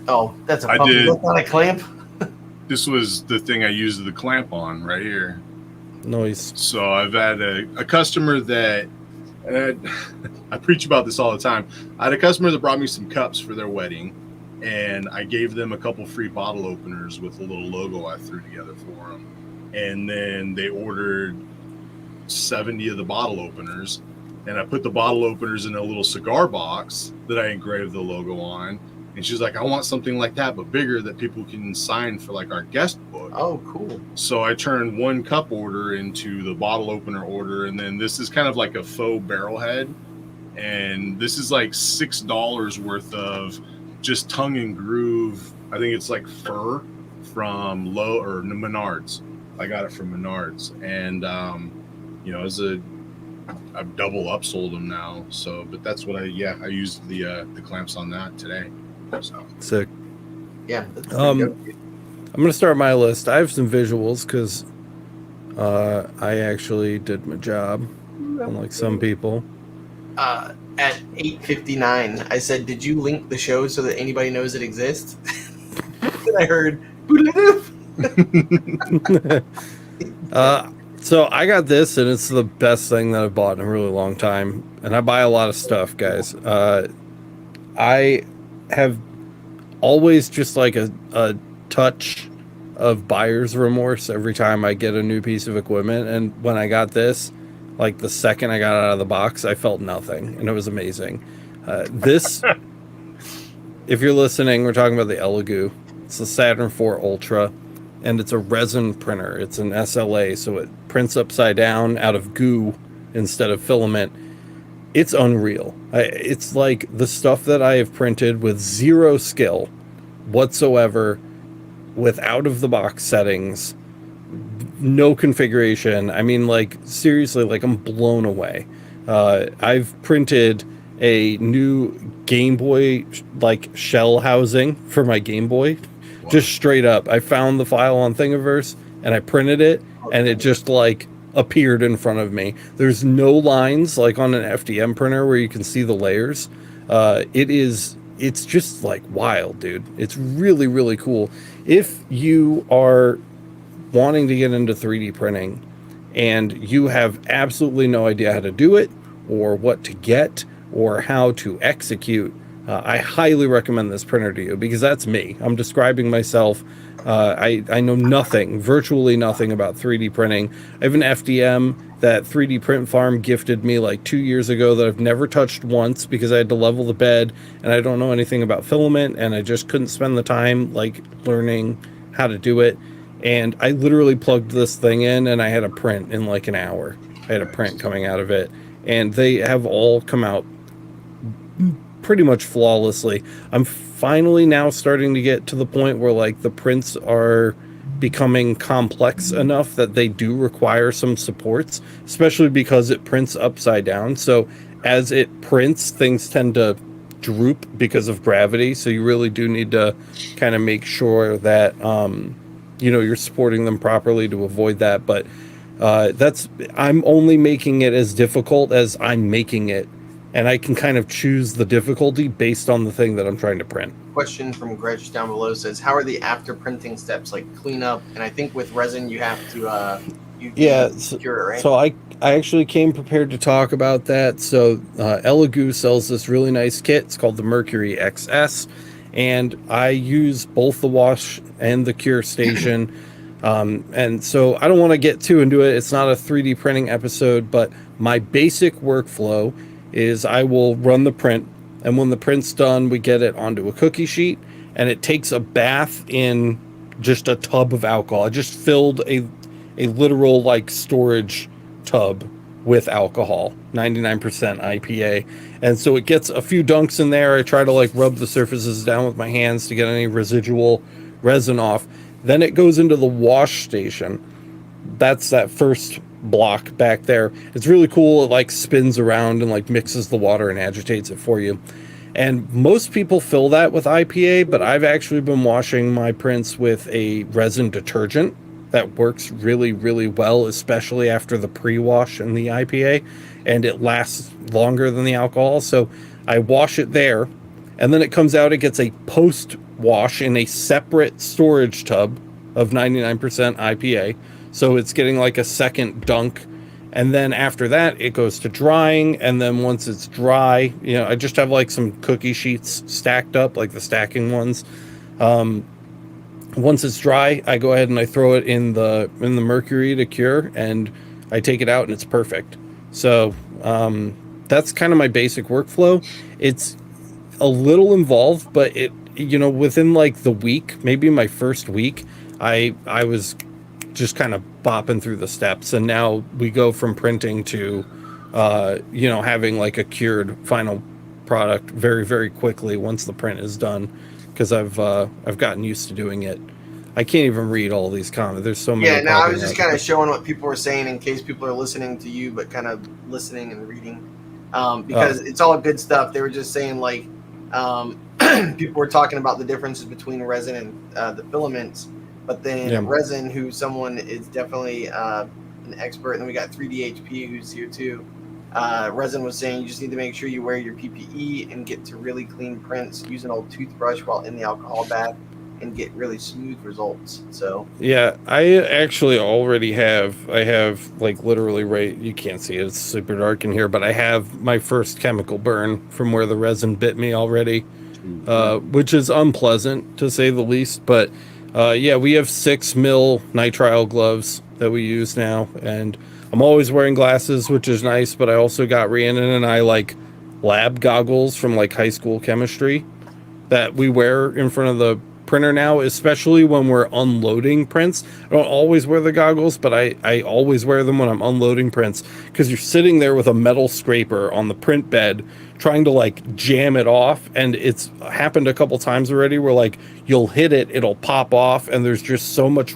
Speaker 1: Oh, that's a puppy. That's not a clamp.
Speaker 4: This was the thing I used the clamp on right here.
Speaker 2: Nice.
Speaker 4: So I've had a customer that I preach about this all the time. I had a customer that brought me some cups for their wedding, and I gave them a couple free bottle openers with a little logo I threw together for them. And then they ordered 70 of the bottle openers, and I put the bottle openers in a little cigar box that I engraved the logo on. And she's like, I want something like that, but bigger, that people can sign for like our guest book.
Speaker 1: Oh, cool.
Speaker 4: So I turned one cup order into the bottle opener order. And then this is kind of like a faux barrel head. And this is like $6 worth of just tongue and groove. I think it's like fur from Menards. I got it from Menards. And, you know, I've double upsold them now. So, but that's what I used the clamps on that today. So
Speaker 2: sick.
Speaker 1: Yeah.
Speaker 2: I'm gonna start my list. I have some visuals because I actually did my job, unlike some people.
Speaker 1: At 8:59, I said, "Did you link the show so that anybody knows it exists?" Then I heard.
Speaker 2: So I got this, and it's the best thing that I've bought in a really long time. And I buy a lot of stuff, guys. I have always just like a touch of buyer's remorse every time I get a new piece of equipment. And when I got this, like the second I got out of the box, I felt nothing, and it was amazing. This, if you're listening, we're talking about the Elegoo. It's the Saturn IV Ultra, and it's a resin printer. It's an SLA, so it prints upside down out of goo instead of filament. It's unreal. It's like the stuff that I have printed with zero skill whatsoever, with out-of-the-box settings, no configuration. I mean, like, seriously, like, I'm blown away. I've printed a new Game Boy, like, shell housing for my Game Boy. Wow. Just straight up. I found the file on Thingiverse, and I printed it, and it just, like, appeared in front of me. There's no lines like on an FDM printer where you can see the layers. It's just like wild, dude. It's really, really cool. If you are wanting to get into 3D printing and you have absolutely no idea how to do it or what to get or how to execute, I highly recommend this printer to you, because that's me. I'm describing myself. I know nothing, virtually nothing about 3D printing. I have an FDM that 3D Print Farm gifted me like 2 years ago that I've never touched once because I had to level the bed, and I don't know anything about filament, and I just couldn't spend the time like learning how to do it. And I literally plugged this thing in, and I had a print in like an hour. I had a print coming out of it, and they have all come out pretty much flawlessly. I'm finally now starting to get to the point where like the prints are becoming complex enough that they do require some supports, especially because it prints upside down. So as it prints, things tend to droop because of gravity. So you really do need to kind of make sure that you're supporting them properly to avoid that. But I'm only making it as difficult as I'm making it. And I can kind of choose the difficulty based on the thing that I'm trying to print.
Speaker 1: Question from Gretch down below says, how are the after printing steps, like cleanup? And I think with resin, you have to cure, right?
Speaker 2: So I actually came prepared to talk about that. So Elegoo sells this really nice kit. It's called the Mercury XS. And I use both the wash and the cure station. And so I don't want to get too into it. It's not a 3D printing episode, but my basic workflow is I will run the print, and when the print's done, we get it onto a cookie sheet, and it takes a bath in just a tub of alcohol. I just filled a literal like storage tub with alcohol, 99% IPA. And so it gets a few dunks in there. I try to like rub the surfaces down with my hands to get any residual resin off. Then it goes into the wash station. That's that first block back there. It's really cool. It like spins around and like mixes the water and agitates it for you. And most people fill that with IPA, but I've actually been washing my prints with a resin detergent that works really, really well, especially after the pre-wash and the IPA, and it lasts longer than the alcohol. So I wash it there, and then it comes out, it gets a post-wash in a separate storage tub of 99% IPA. So it's getting like a second dunk. And then after that, it goes to drying. And then once it's dry, you know, I just have like some cookie sheets stacked up, like the stacking ones. Once it's dry, I go ahead and I throw it in the mercury to cure, and I take it out and it's perfect. So that's kind of my basic workflow. It's a little involved, but it, you know, within like the week, maybe my first week, I was just kind of bopping through the steps, and now we go from printing to you know, having like a cured final product very, very quickly once the print is done, because I've gotten used to doing it. I can't even read all these comments. There's so many.
Speaker 1: Yeah, no, I was just kind of showing what people were saying in case people are listening to you, but kind of listening and reading, because it's all good stuff. They were just saying like people were talking about the differences between resin and the filaments. But then Resin, who someone is definitely an expert, and then we got 3DHP who's here too. Resin was saying you just need to make sure you wear your PPE and get to really clean prints. Use an old toothbrush while in the alcohol bath and get really smooth results. So
Speaker 2: yeah, I actually already have. I have like literally right. You can't see it; it's super dark in here. But I have my first chemical burn from where the resin bit me already, which is unpleasant to say the least. But yeah, we have 6 mil nitrile gloves that we use now, and I'm always wearing glasses, which is nice, but I also got Rhiannon and I like lab goggles from like high school chemistry that we wear in front of the printer now, especially when we're unloading prints. I don't always wear the goggles, but I always wear them when I'm unloading prints, because you're sitting there with a metal scraper on the print bed trying to like jam it off, and it's happened a couple times already where like you'll hit it, it'll pop off, and there's just so much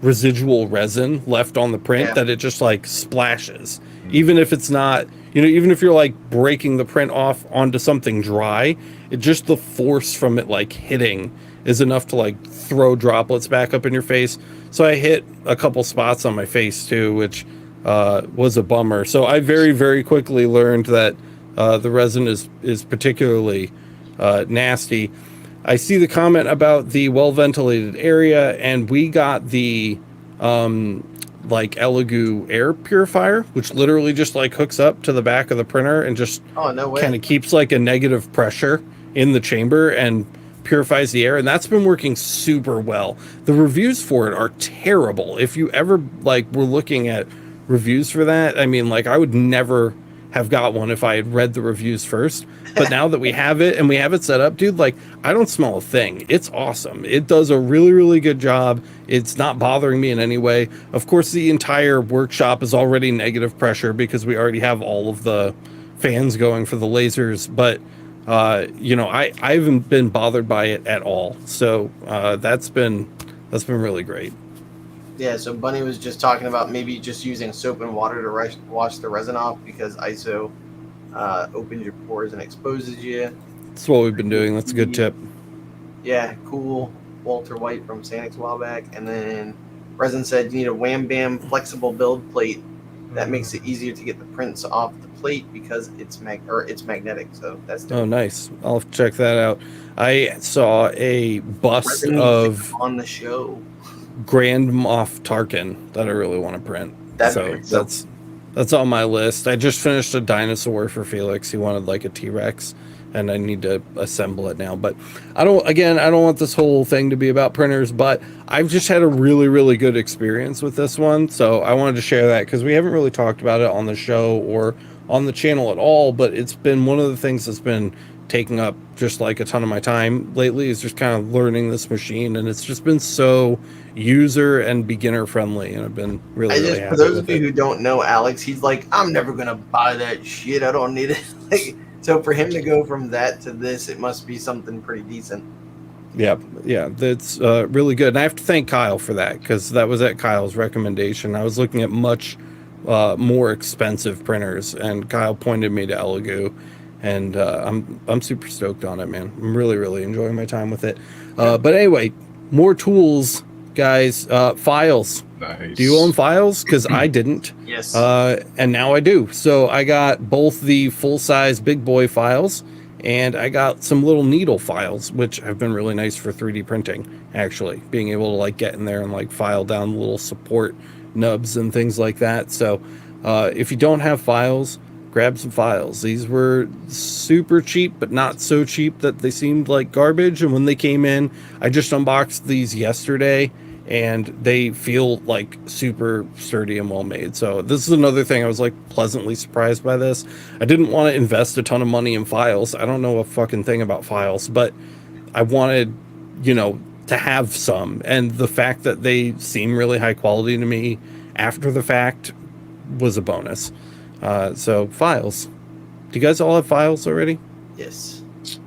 Speaker 2: residual resin left on the print that it just like splashes. Even if it's not, you know, even if you're like breaking the print off onto something dry, it just, the force from it like hitting is enough to like throw droplets back up in your face. So I hit a couple spots on my face too, which was a bummer. So I very, very quickly learned that the resin is particularly nasty. I see the comment about the well-ventilated area, and we got the like Elegoo air purifier, which literally just like hooks up to the back of the printer and just kind of keeps like a negative pressure in the chamber and purifies the air, and that's been working super well. The reviews for it are terrible. If you ever like were looking at reviews for that, I mean, like I would never have got one if I had read the reviews first. But now that we have it and we have it set up, dude, like I don't smell a thing. It's awesome. It does a really, really good job. It's not bothering me in any way. Of course, the entire workshop is already negative pressure because we already have all of the fans going for the lasers. But you know, I haven't been bothered by it at all. So that's been really great.
Speaker 1: Yeah, so Bunny was just talking about maybe just using soap and water to wash the resin off, because ISO opens your pores and exposes you.
Speaker 2: That's what we've been doing. That's a good tip.
Speaker 1: Yeah, cool. Walter White from Sanix a while back. And then Resin said you need a Wham Bam flexible build plate that makes it easier to get the prints off the plate because it's magnetic. So that's
Speaker 2: oh, nice. I'll have to check that out. I saw a bust of
Speaker 1: on the show
Speaker 2: Grand Moff Tarkin that I really want to print. That's on my list. I just finished a dinosaur for Felix. He wanted like a T-Rex, and I need to assemble it now. But I don't want this whole thing to be about printers, but I've just had a really, really good experience with this one. So I wanted to share that because we haven't really talked about it on the show or on the channel at all, but it's been one of the things that's been taking up just like a ton of my time lately, is just kind of learning this machine, and it's just been so user and beginner friendly, and I've been really happy
Speaker 1: for those
Speaker 2: with
Speaker 1: of you
Speaker 2: it.
Speaker 1: who don't know Alex, he's like, I'm never gonna buy that shit. I don't need it. Like, so for him to go from that to this, it must be something pretty decent.
Speaker 2: Yeah, that's really good. And I have to thank Kyle for that, because that was at Kyle's recommendation. I was looking at much more expensive printers, and Kyle pointed me to Elegoo, and I'm super stoked on it, man. I'm really enjoying my time with it. But anyway, more tools, guys. Files.
Speaker 4: Nice.
Speaker 2: Do you own files? Because I didn't.
Speaker 1: Yes.
Speaker 2: And now I do. So I got both the full-size big boy files, and I got some little needle files, which have been really nice for 3D printing, actually. Being able to like get in there and like file down the little support nubs and things like that. So if you don't have files, grab some files. These were super cheap, but not so cheap that they seemed like garbage. And when they came in, I just unboxed these yesterday, and they feel like super sturdy and well made. So this is another thing I was like pleasantly surprised by this. I didn't want to invest a ton of money in files. I don't know a fucking thing about files, but I wanted, to have some. And the fact that they seem really high quality to me after the fact was a bonus. So files. Do you guys all have files already?
Speaker 1: Yes.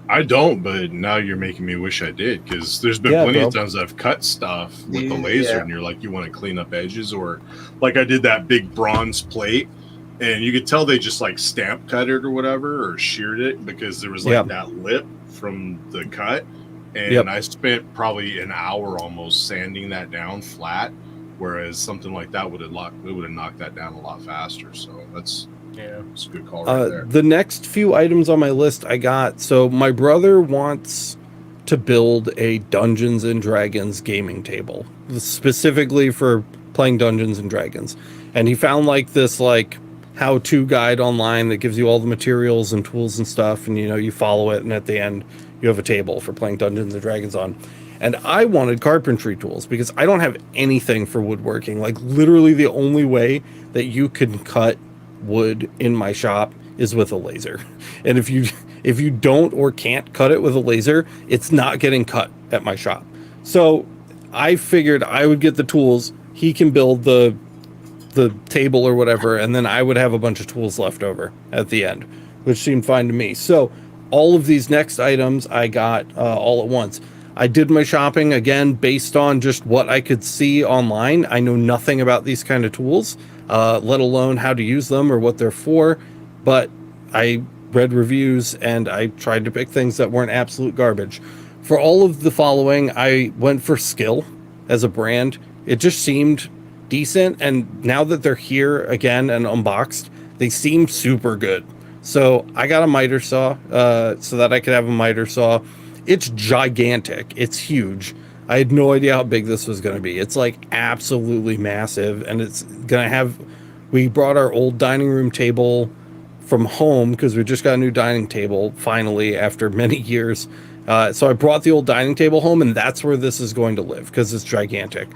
Speaker 4: I don't, but now you're making me wish I did, because there's been plenty of times I've cut stuff with the laser, and you're like, you want to clean up edges, or like I did that big bronze plate, and you could tell they just like stamp cut it or whatever, or sheared it, because there was like that lip from the cut, and I spent probably an hour almost sanding that down flat, whereas something like that would have knocked that down a lot faster. So it's a good call right there.
Speaker 2: The next few items on my list I got. So my brother wants to build a Dungeons and Dragons gaming table, specifically for playing Dungeons and Dragons. And he found like this like how-to guide online that gives you all the materials and tools and stuff, and you follow it, and at the end you have a table for playing Dungeons and Dragons on. And I wanted carpentry tools because I don't have anything for woodworking. Like literally the only way that you can cut wood in my shop is with a laser. And if you don't or can't cut it with a laser, it's not getting cut at my shop. So I figured I would get the tools, he can build the table or whatever, and then I would have a bunch of tools left over at the end, which seemed fine to me. So all of these next items I got all at once. I did my shopping again based on just what I could see online. I know nothing about these kind of tools, let alone how to use them or what they're for, but I read reviews and I tried to pick things that weren't absolute garbage. For all of the following, I went for Skill as a brand. It just seemed decent, and now that they're here again and unboxed, they seem super good. So I got a miter saw so that I could have a miter saw. It's gigantic. It's huge. I had no idea how big this was going to be. It's like absolutely massive, and it's going to have... We brought our old dining room table from home because we just got a new dining table finally after many years. So I brought the old dining table home, and that's where this is going to live because it's gigantic.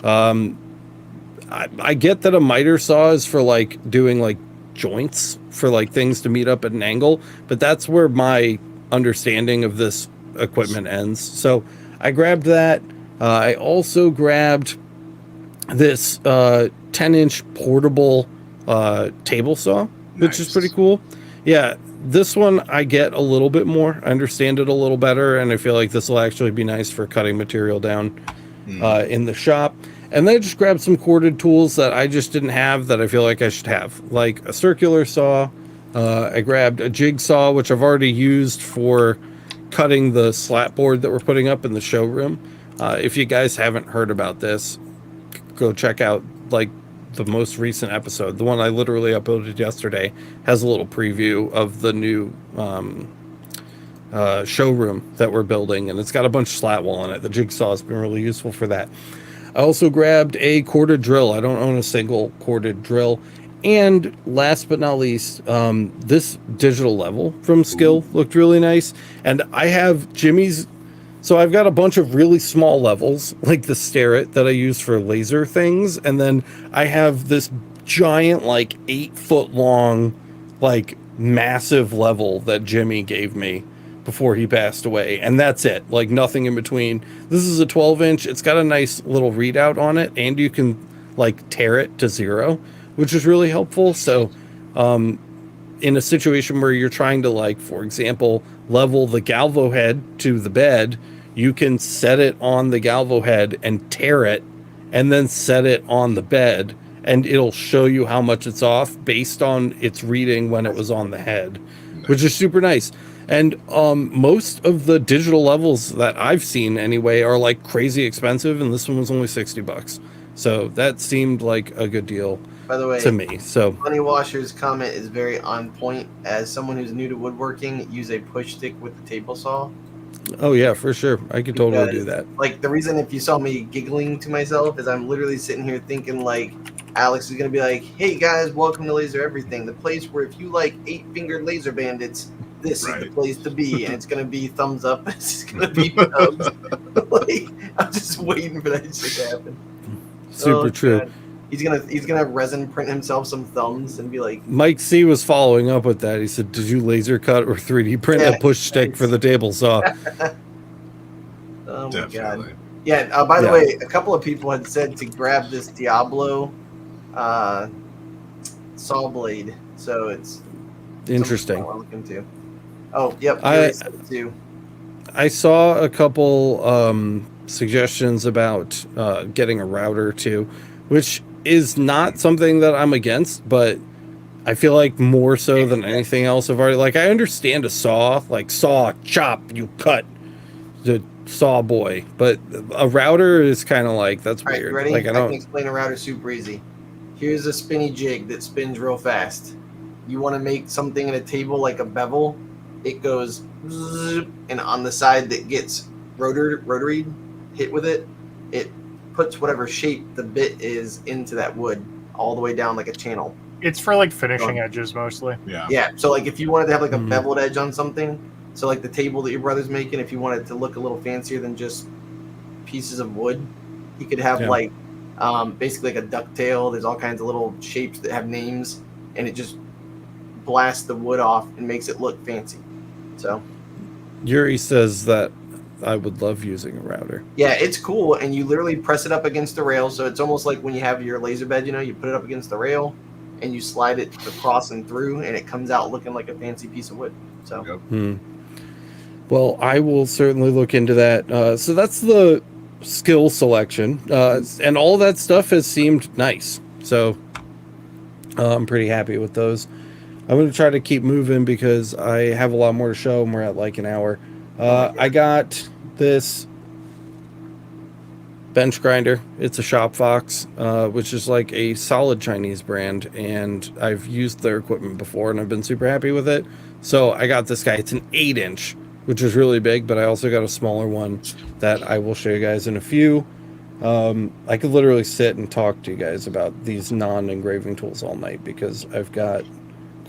Speaker 2: I get that a miter saw is for like doing like joints for like things to meet up at an angle, but that's where my understanding of this equipment ends. So I grabbed that. I also grabbed this 10-inch portable table saw, which is pretty cool. Yeah, this one I get a little bit more. I understand it a little better, and I feel like this will actually be nice for cutting material down in the shop. And then I just grabbed some corded tools that I just didn't have that I feel like I should have, like a circular saw. I grabbed a jigsaw, which I've already used for cutting the slat board that we're putting up in the showroom. If you guys haven't heard about this, go check out like the most recent episode. The one I literally uploaded yesterday has a little preview of the new showroom that we're building, and it's got a bunch of slat wall in it. The jigsaw has been really useful for that. I also grabbed a corded drill. I don't own a single corded drill. And last but not least, this digital level from Skill looked really nice. And I have Jimmy's. So I've got a bunch of really small levels, like the Starrett that I use for laser things. And then I have this giant, like 8-foot long, like massive level that Jimmy gave me before he passed away, and that's it. Like nothing in between. This is a 12-inch. It's got a nice little readout on it, and you can like tear it to 0, which is really helpful. So in a situation where you're trying to, like, for example, level the galvo head to the bed, you can set it on the galvo head and tear it and then set it on the bed, and it'll show you how much it's off based on its reading when it was on the head, which is super nice. And most of the digital levels that I've seen anyway are like crazy expensive, and this one was only $60. So that seemed like a good deal,
Speaker 1: by the way,
Speaker 2: to me. So
Speaker 1: Money Washer's comment is very on point. As someone who's new to woodworking, use a push stick with the table saw.
Speaker 2: oh yeah, for sure, I could totally do that.
Speaker 1: Like, the reason if you saw me giggling to myself is I'm literally sitting here thinking like Alex is gonna be like, "Hey guys, welcome to Laser Everything, the place where if you like 8-fingered laser bandits, this is the place to be," and it's gonna be thumbs up. It's gonna be thumbs. Like, I'm just waiting for that shit to happen.
Speaker 2: Super true.
Speaker 1: God. He's gonna resin print himself some thumbs and be like,
Speaker 2: Mike C was following up with that. He said, "Did you laser cut or 3D print a push stick for the table saw?"
Speaker 1: "Oh my
Speaker 4: Definitely.
Speaker 1: god!" Yeah. By the way, a couple of people had said to grab this Diablo saw blade, so it's
Speaker 2: Interesting.
Speaker 1: I'm looking to. Oh, yep. Too.
Speaker 2: I saw a couple suggestions about getting a router too, which is not something that I'm against, but I feel like more so than anything else, I've already, like, I understand a saw, like saw, chop, you cut, the saw boy, but a router is kind of like, that's
Speaker 1: All right,
Speaker 2: weird.
Speaker 1: ready?
Speaker 2: Like,
Speaker 1: I can explain a router super easy. Here's a spinny jig that spins real fast. You want to make something in a table like a bevel, it goes zzz, and on the side that gets rotary hit with it, it puts whatever shape the bit is into that wood all the way down like a channel.
Speaker 3: It's for like finishing edges mostly.
Speaker 1: Yeah. So like if you wanted to have like a beveled edge on something, so like the table that your brother's making, if you wanted to look a little fancier than just pieces of wood, you could have like basically like a ducktail. There's all kinds of little shapes that have names, and it just blasts the wood off and makes it look fancy. So
Speaker 2: Yuri says that I would love using a router.
Speaker 1: yeah, it's cool, and you literally press it up against the rail, so it's almost like when you have your laser bed, you put it up against the rail and you slide it across and through, and it comes out looking like a fancy piece of wood. So
Speaker 2: Well, I will certainly look into that. So that's the skill selection, and all that stuff has seemed nice, so I'm pretty happy with those. I'm going to try to keep moving because I have a lot more to show, and we're at like an hour. I got this bench grinder. It's a Shop Fox, which is like a solid Chinese brand, and I've used their equipment before, and I've been super happy with it. So I got this guy. It's an 8-inch, which is really big, but I also got a smaller one that I will show you guys in a few. I could literally sit and talk to you guys about these non-engraving tools all night because I've got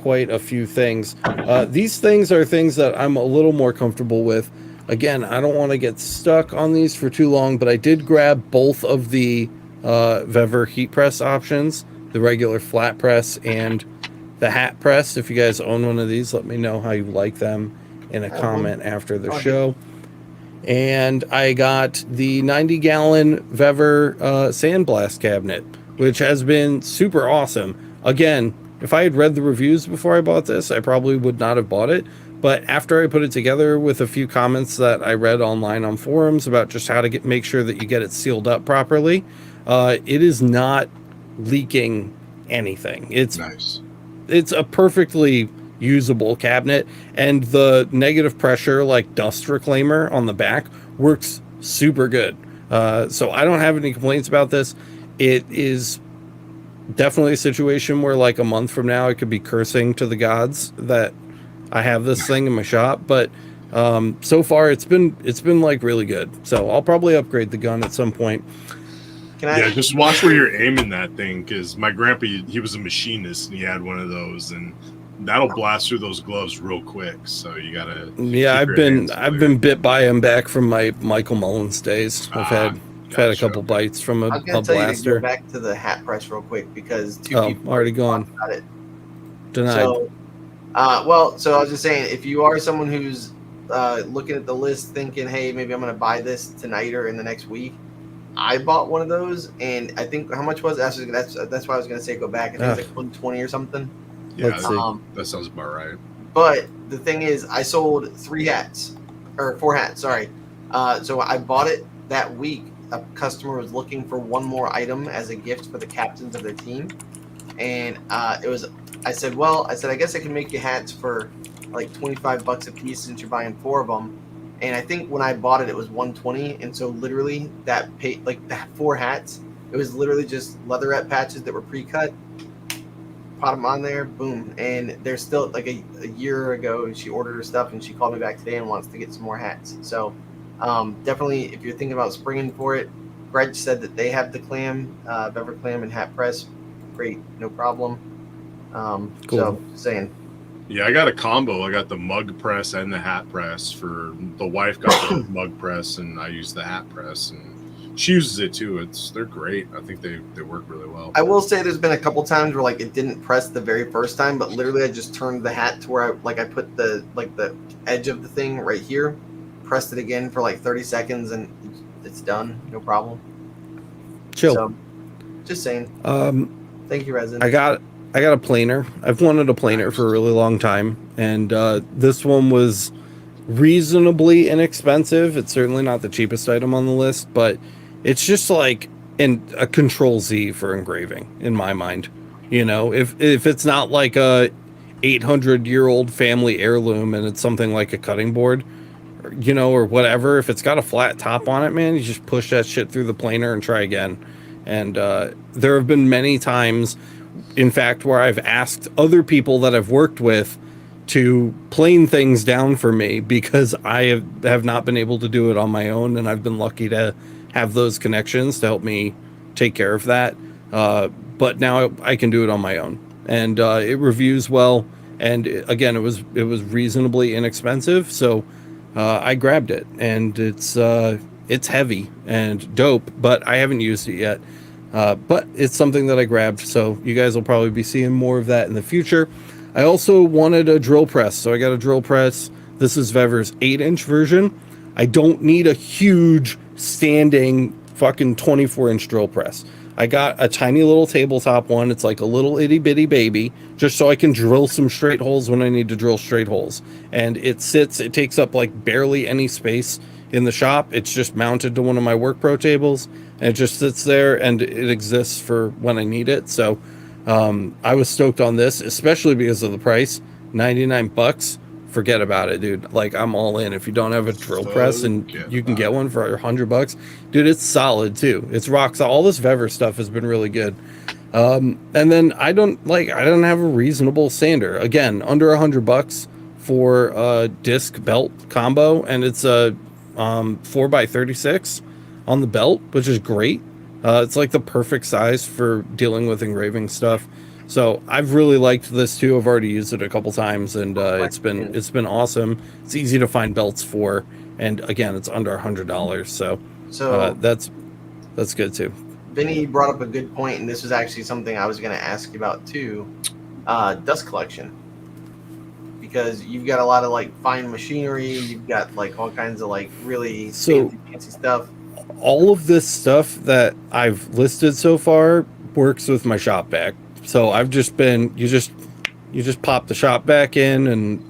Speaker 2: quite a few things. These things are things that I'm a little more comfortable with. Again, I don't want to get stuck on these for too long, but I did grab both of the Vever heat press options, the regular flat press and the hat press. If you guys own one of these, let me know how you like them in a comment after the show. And I got the 90-gallon Vever sandblast cabinet, which has been super awesome. Again, if I had read the reviews before I bought this, I probably would not have bought it. But after I put it together with a few comments that I read online on forums about just how to make sure that you get it sealed up properly, it is not leaking anything. It's nice. It's a perfectly usable cabinet, and the negative pressure, like dust reclaimer on the back, works super good. So I don't have any complaints about this. It is definitely a situation where like a month from now I could be cursing to the gods that I have this thing in my shop, but so far it's been like really good. So I'll probably upgrade the gun at some point.
Speaker 4: Just watch where you're aiming that thing, because my grandpa, he was a machinist and he had one of those, and that'll blast through those gloves real quick. So you gotta.
Speaker 2: Yeah, I've been bit by him back from my Michael Mullins days. I've had a couple bites from a blaster.
Speaker 1: Go back to the hat press real quick because two people
Speaker 2: already gone.
Speaker 1: About it.
Speaker 2: Denied.
Speaker 1: So, so I was just saying, if you are someone who's looking at the list thinking, hey, maybe I'm going to buy this tonight or in the next week. I bought one of those, and I think how much was it? That's why I was going to say go back. I think it was like 120 or something.
Speaker 4: Yeah,
Speaker 2: Let's see.
Speaker 4: That sounds about right.
Speaker 1: But the thing is, I sold 4 hats. Sorry. So I bought it that week. A customer was looking for one more item as a gift for the captains of their team, and I said, I guess I can make you hats for like $25 a piece since you're buying 4 of them. And I think when I bought it, it was $120. And so literally that 4 hats, it was literally just leatherette patches that were pre-cut. Put them on there, boom. And there's still like a year ago, she ordered her stuff and she called me back today and wants to get some more hats. So definitely, if you're thinking about springing for it, Greg said that they have the clam, bever clam and hat press. Great, no problem. Cool. So saying.
Speaker 4: Yeah, I got a combo. I got the mug press and the hat press. For the wife got the mug press, and I use the hat press, and she uses it too. They're great. I think they work really well.
Speaker 1: I will say there's been a couple times where like it didn't press the very first time, but literally I just turned the hat to where I put the edge of the thing right here, pressed it again for like 30 seconds, and it's done. No problem.
Speaker 2: Chill.
Speaker 1: So, just saying. Thank you, Resin.
Speaker 2: I got a planer. I've wanted a planer for a really long time, and this one was reasonably inexpensive. It's certainly not the cheapest item on the list, but it's just like a Control Z for engraving in my mind. You know, if it's not like a 800-year-old family heirloom and it's something like a cutting board, you know, or whatever, if it's got a flat top on it, man, you just push that shit through the planer and try again. And there have been many times, in fact, where I've asked other people that I've worked with to plane things down for me because I have not been able to do it on my own, and I've been lucky to have those connections to help me take care of that. But now I can do it on my own, and it reviews well. And again, it was reasonably inexpensive, so I grabbed it, and it's heavy and dope, but I haven't used it yet. But it's something that I grabbed, so you guys will probably be seeing more of that in the future. I also wanted a drill press, so I got a drill press. This is Vever's 8-inch version. I don't need a huge standing fucking 24-inch drill press. I got a tiny little tabletop one. It's like a little itty bitty baby, just so I can drill some straight holes when I need to drill straight holes. And it takes up like barely any space in the shop. It's just mounted to one of my work pro tables, and it just sits there, and it exists for when I need it. So I was stoked on this, especially because of the price. $99. Forget about it, dude. Like, I'm all in. If you don't have a drill press and you can get one for $100, dude, it's solid too. It's rock solid. All this Vever stuff has been really good. And then I don't have a reasonable sander. Again, under $100 for a disc belt combo, and it's a 4x36 on the belt, which is great. It's like the perfect size for dealing with engraving stuff. So I've really liked this too. I've already used it a couple times, and it's been awesome. It's easy to find belts for, and again, it's under $100. So that's good too.
Speaker 1: Vinny brought up a good point, and this was actually something I was going to ask you about too. Dust collection, because you've got a lot of like fine machinery. You've got like all kinds of like really fancy stuff.
Speaker 2: All of this stuff that I've listed so far works with my shop vac. So I've just been, you just pop the shop vac in, and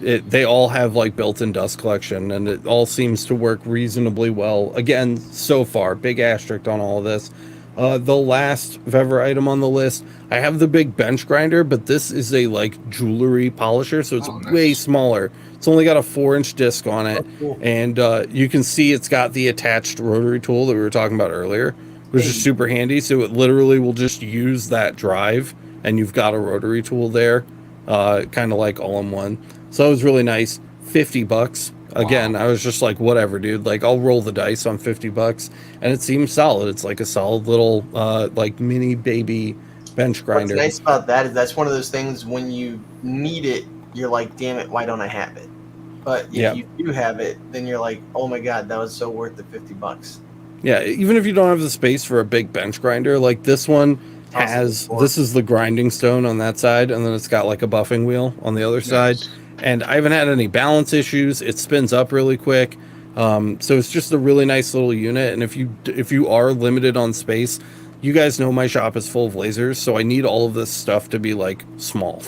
Speaker 2: they all have like built-in dust collection, and it all seems to work reasonably well. Again, so far, big asterisk on all of this. The last Vever item on the list, I have the big bench grinder, but this is a like jewelry polisher, so it's way smaller. It's only got a 4-inch disc on it, and you can see it's got the attached rotary tool that we were talking about earlier, which is super handy. So it literally will just use that drive, and you've got a rotary tool there, kind of like all in one. So it was really nice. $50. Again, I was just like, whatever, dude. Like, I'll roll the dice on $50, and it seems solid. It's like a solid little, like mini baby bench grinder.
Speaker 1: What's nice about that is that's one of those things when you need it, you're like, damn it, why don't I have it? But if you do have it, then you're like, oh my god, that was so worth the $50.
Speaker 2: Yeah, even if you don't have the space for a big bench grinder, like this one has, this is the grinding stone on that side, and then it's got like a buffing wheel on the other side. and I haven't had any balance issues. It spins up really quick. So it's just a really nice little unit. And if you are limited on space, you guys know my shop is full of lasers, so I need all of this stuff to be like small.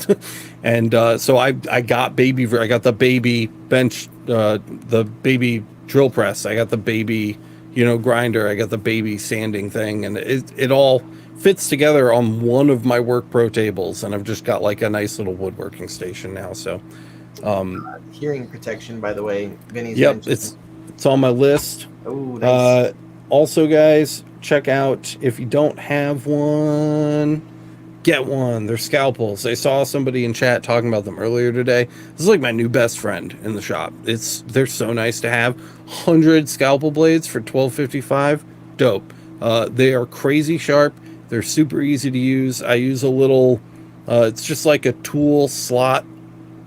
Speaker 2: And so I got the baby bench, the baby drill press. I got the baby, grinder. I got the baby sanding thing, and it all fits together on one of my work pro tables. And I've just got like a nice little woodworking station now. So
Speaker 1: hearing protection, by the way, Vinny's
Speaker 2: yep,
Speaker 1: mentioned.
Speaker 2: it's on my list.
Speaker 1: Oh, nice.
Speaker 2: Also, guys, check out, if you don't have one, get one. They're scalpels. I saw somebody in chat talking about them earlier today. This is like my new best friend in the shop. They're so nice to have. 100 scalpel blades for $12.55. Dope. They are crazy sharp. They're super easy to use. I use a little, it's just like a tool slot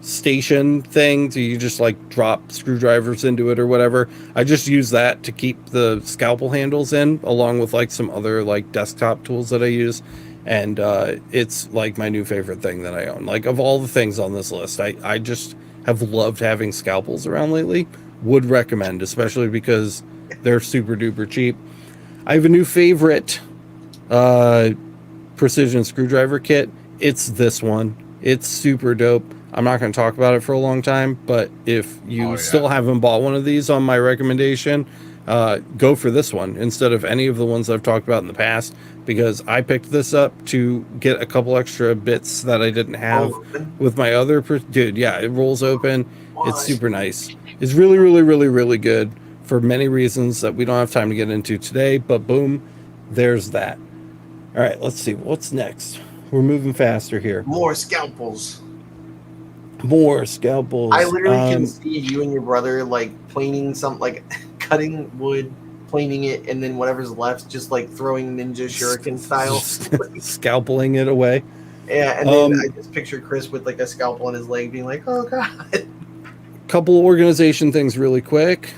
Speaker 2: station thing, so you just like drop screwdrivers into it or whatever. I just use that to keep the scalpel handles in, along with like some other like desktop tools that I use. And it's like my new favorite thing that I own. Like, of all the things on this list, I just have loved having scalpels around lately. Would recommend, especially because they're super duper cheap. I have a new favorite precision screwdriver kit. It's this one. It's super dope. I'm not going to talk about it for a long time, but if you still haven't bought one of these on my recommendation, go for this one instead of any of the ones I've talked about in the past, because I picked this up to get a couple extra bits that I didn't have with my other... Dude, yeah, it rolls open. It's super nice. It's really, really, really, really good for many reasons that we don't have time to get into today, but boom, there's that. All right, let's see. What's next? We're moving faster here.
Speaker 1: More scalpels.
Speaker 2: More scalpels.
Speaker 1: I literally can see you and your brother like planing something, like cutting wood, planing it, and then whatever's left, just like throwing ninja shuriken style,
Speaker 2: scalpeling it away.
Speaker 1: Yeah, and then I just picture Chris with like a scalpel on his leg, being like, "Oh god."
Speaker 2: Couple organization things really quick.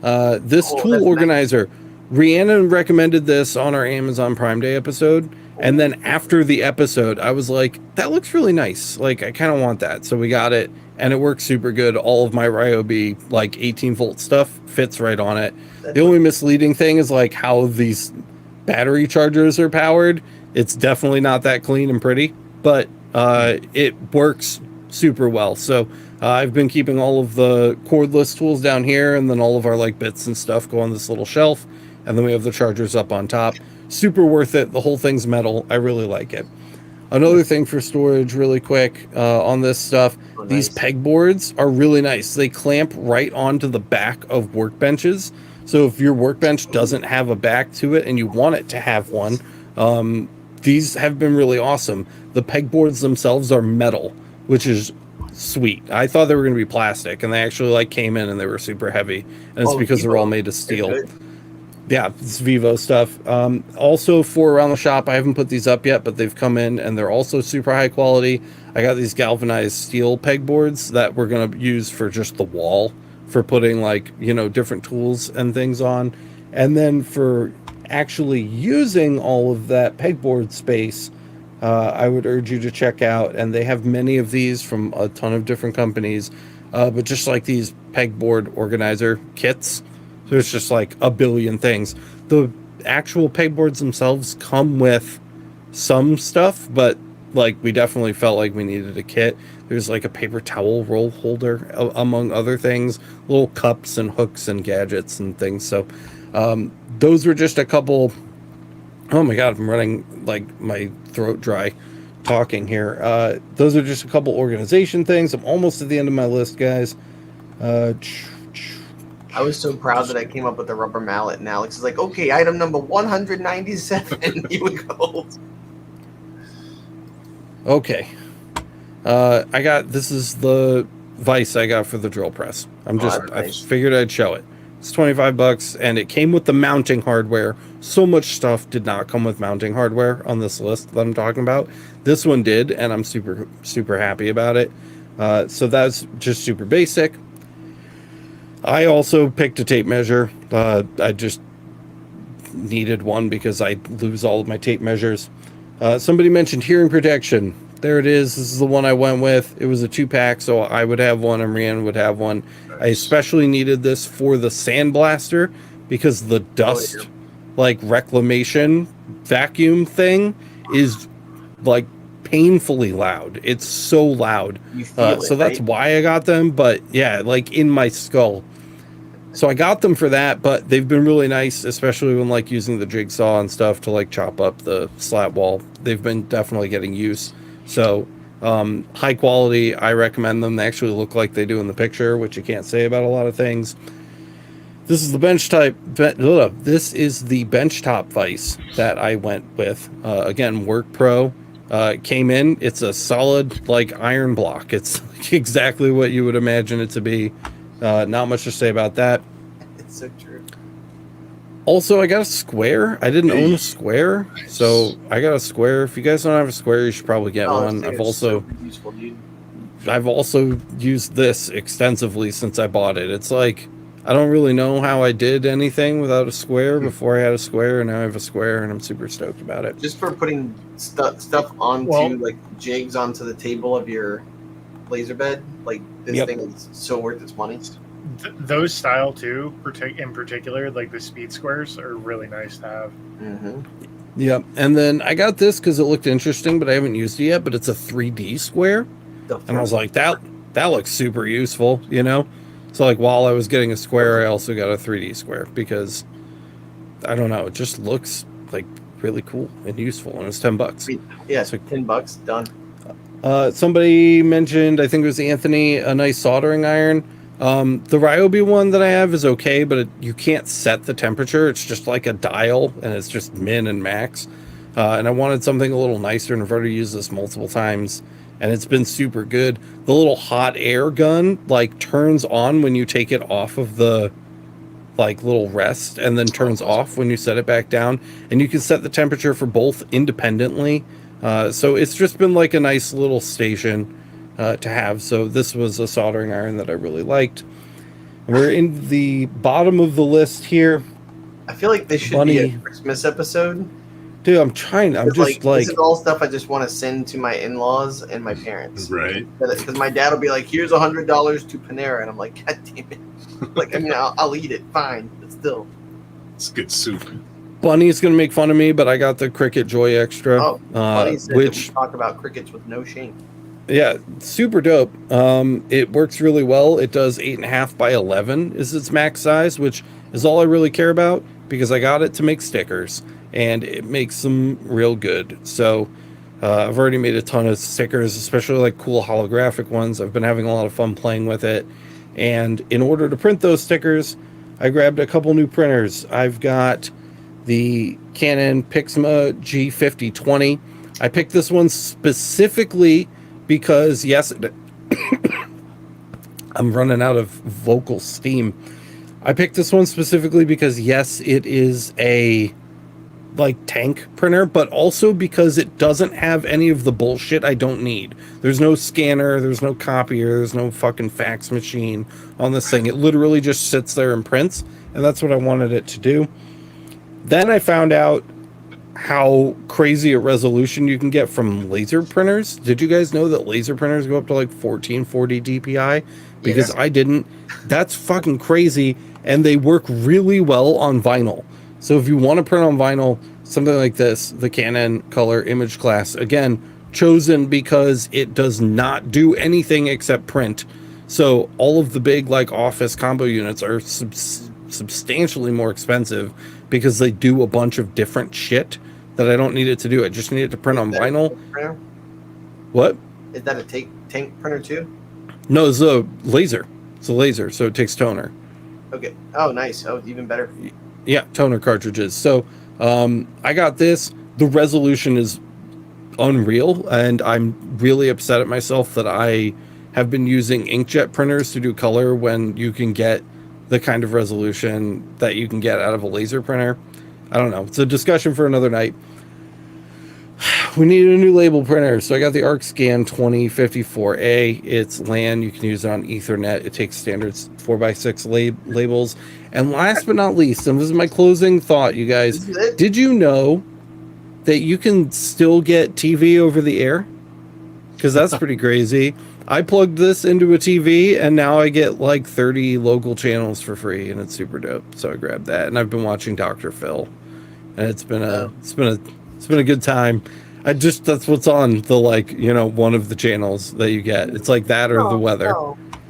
Speaker 2: This tool organizer, nice. Rhiannon recommended this on our Amazon Prime Day episode. And then after the episode, I was like, that looks really nice. Like, I kind of want that. So we got it, and it works super good. All of my Ryobi, like 18-volt stuff fits right on it. The only misleading thing is like how these battery chargers are powered. It's definitely not that clean and pretty, but it works super well. So I've been keeping all of the cordless tools down here, and then all of our like bits and stuff go on this little shelf. And then we have the chargers up on top. Super worth it. The whole thing's metal. I really like it. Another thing for storage really quick on this stuff, these pegboards are really nice. They clamp right onto the back of workbenches. So if your workbench doesn't have a back to it and you want it to have one, these have been really awesome. The pegboards themselves are metal, which is sweet. I thought they were going to be plastic, and they actually like came in and they were super heavy. And it's because they're all made of steel. Yeah, it's Vivo stuff. Also, for around the shop, I haven't put these up yet, but they've come in and they're also super high quality. I got these galvanized steel pegboards that we're going to use for just the wall, for putting like, different tools and things on. And then for actually using all of that pegboard space, I would urge you to check out, and they have many of these from a ton of different companies, but just like these pegboard organizer kits. So it's just like a billion things. The actual pegboards themselves come with some stuff, but like we definitely felt like we needed a kit. There's like a paper towel roll holder, among other things, little cups and hooks and gadgets and things. So those were just a couple. Oh my God, I'm running like my throat dry talking here. Those are just a couple organization things. I'm almost at the end of my list, guys.
Speaker 1: I was so proud that I came up with the rubber mallet, and Alex is like, okay, item number 197. Here we go.
Speaker 2: Okay. This is the vise I got for the drill press. I figured I'd show it. It's $25, and it came with the mounting hardware. So much stuff did not come with mounting hardware on this list that I'm talking about. This one did, and I'm super, super happy about it. So that's just super basic. I also picked a tape measure. I just needed one because I lose all of my tape measures. Somebody mentioned hearing protection. There it is. This is the one I went with. It was a 2-pack, so I would have one and Rhiannon would have one.
Speaker 4: Nice.
Speaker 2: I especially needed this for the Sandblaster because the dust, like reclamation vacuum thing, is like painfully loud. It's so loud.
Speaker 1: You feel
Speaker 2: So
Speaker 1: it,
Speaker 2: that's
Speaker 1: right?
Speaker 2: why I got them. But yeah, like in my skull. So I got them for that, but they've been really nice, especially when like using the jigsaw and stuff to like chop up the slat wall. They've been definitely getting use. So high quality, I recommend them. They actually look like they do in the picture, which you can't say about a lot of things. This is the this is the benchtop vise that I went with. Again, Work Pro. Came in. It's a solid like iron block. It's like exactly what you would imagine it to be. Not much to say about that.
Speaker 1: It's so true.
Speaker 2: Also, I got a square. I didn't own a square, so I got a square. If you guys don't have a square, you should probably get one. I've also
Speaker 1: super useful, dude.
Speaker 2: I've also used this extensively since I bought it. It's like I don't really know how I did anything without a square before I had a square, and now I have a square, and I'm super stoked about it.
Speaker 1: Just for putting stuff onto like jigs onto the table of your laser bed, like this thing is so worth its money.
Speaker 3: Those style too, in particular, like the speed squares, are really nice to have.
Speaker 1: Mm-hmm.
Speaker 2: Yep. And then I got this because it looked interesting, but I haven't used it yet. But it's a 3D square, and I was like, that looks super useful, you know. So like while I was getting a square, I also got a 3D square because I don't know, it just looks like really cool and useful, and it's $10.
Speaker 1: Yeah,
Speaker 2: so,
Speaker 1: $10 done.
Speaker 2: Somebody mentioned, I think it was Anthony, a nice soldering iron. The Ryobi one that I have is okay, but you can't set the temperature. It's just like a dial, and it's just min and max. And I wanted something a little nicer, and I've already used this multiple times, and it's been super good. The little hot air gun like turns on when you take it off of the like little rest, and then turns off when you set it back down, and you can set the temperature for both independently. So it's just been like a nice little station to have. So this was a soldering iron that I really liked. And we're in the bottom of the list here.
Speaker 1: I feel like this should be a Christmas episode.
Speaker 2: Dude, I'm just like
Speaker 1: this is all stuff I just want to send to my in-laws and my parents.
Speaker 4: Right.
Speaker 1: Because my dad will be like, here's $100 to Panera. And I'm like, God damn it. Like, I mean, I'll eat it. Fine. But still.
Speaker 4: It's good soup.
Speaker 2: Bunny's going to make fun of me, but I got the Cricut Joy Extra.
Speaker 1: Oh, Bunny said
Speaker 2: which
Speaker 1: that we talk about crickets with no shame.
Speaker 2: Yeah, super dope. It works really well. It does 8.5 by 11 is its max size, which is all I really care about because I got it to make stickers, and it makes them real good. So I've already made a ton of stickers, especially like cool holographic ones. I've been having a lot of fun playing with it. And in order to print those stickers, I grabbed a couple new printers. I've got the Canon Pixma G5020. I picked this one specifically because, yes, I'm running out of vocal steam. I picked this one specifically because, yes, it is a like tank printer, but also because it doesn't have any of the bullshit I don't need. There's no scanner, there's no copier, there's no fucking fax machine on this thing. It literally just sits there and prints, and that's what I wanted it to do. Then I found out how crazy a resolution you can get from laser printers. Did you guys know that laser printers go up to like 1440 DPI? Because I didn't. That's fucking crazy, and they work really well on vinyl. So if you want to print on vinyl, something like this, the Canon Color Image Class, again, chosen because it does not do anything except print. So all of the big like office combo units are substantially more expensive because they do a bunch of different shit that I don't need it to do. I just need it to print on vinyl. What?
Speaker 1: Is that a tank printer too?
Speaker 2: No, it's a laser. It's a laser, so it takes toner.
Speaker 1: Okay. Oh, nice. Oh, even better.
Speaker 2: Yeah, toner cartridges. So I got this. The resolution is unreal, and I'm really upset at myself that I have been using inkjet printers to do color when you can get the kind of resolution that you can get out of a laser printer. I don't know. It's a discussion for another night. We need a new label printer. So I got the ArcScan 2054A. It's LAN. You can use it on Ethernet. It takes standard 4x6 labels. And last but not least, and this is my closing thought, you guys. Did you know that you can still get TV over the air? Because that's pretty crazy. I plugged this into a TV and now I get like 30 local channels for free, and it's super dope. So I grabbed that, and I've been watching Dr. Phil, and it's been a good time. That's what's on the, like, you know, one of the channels that you get. It's like that or the weather.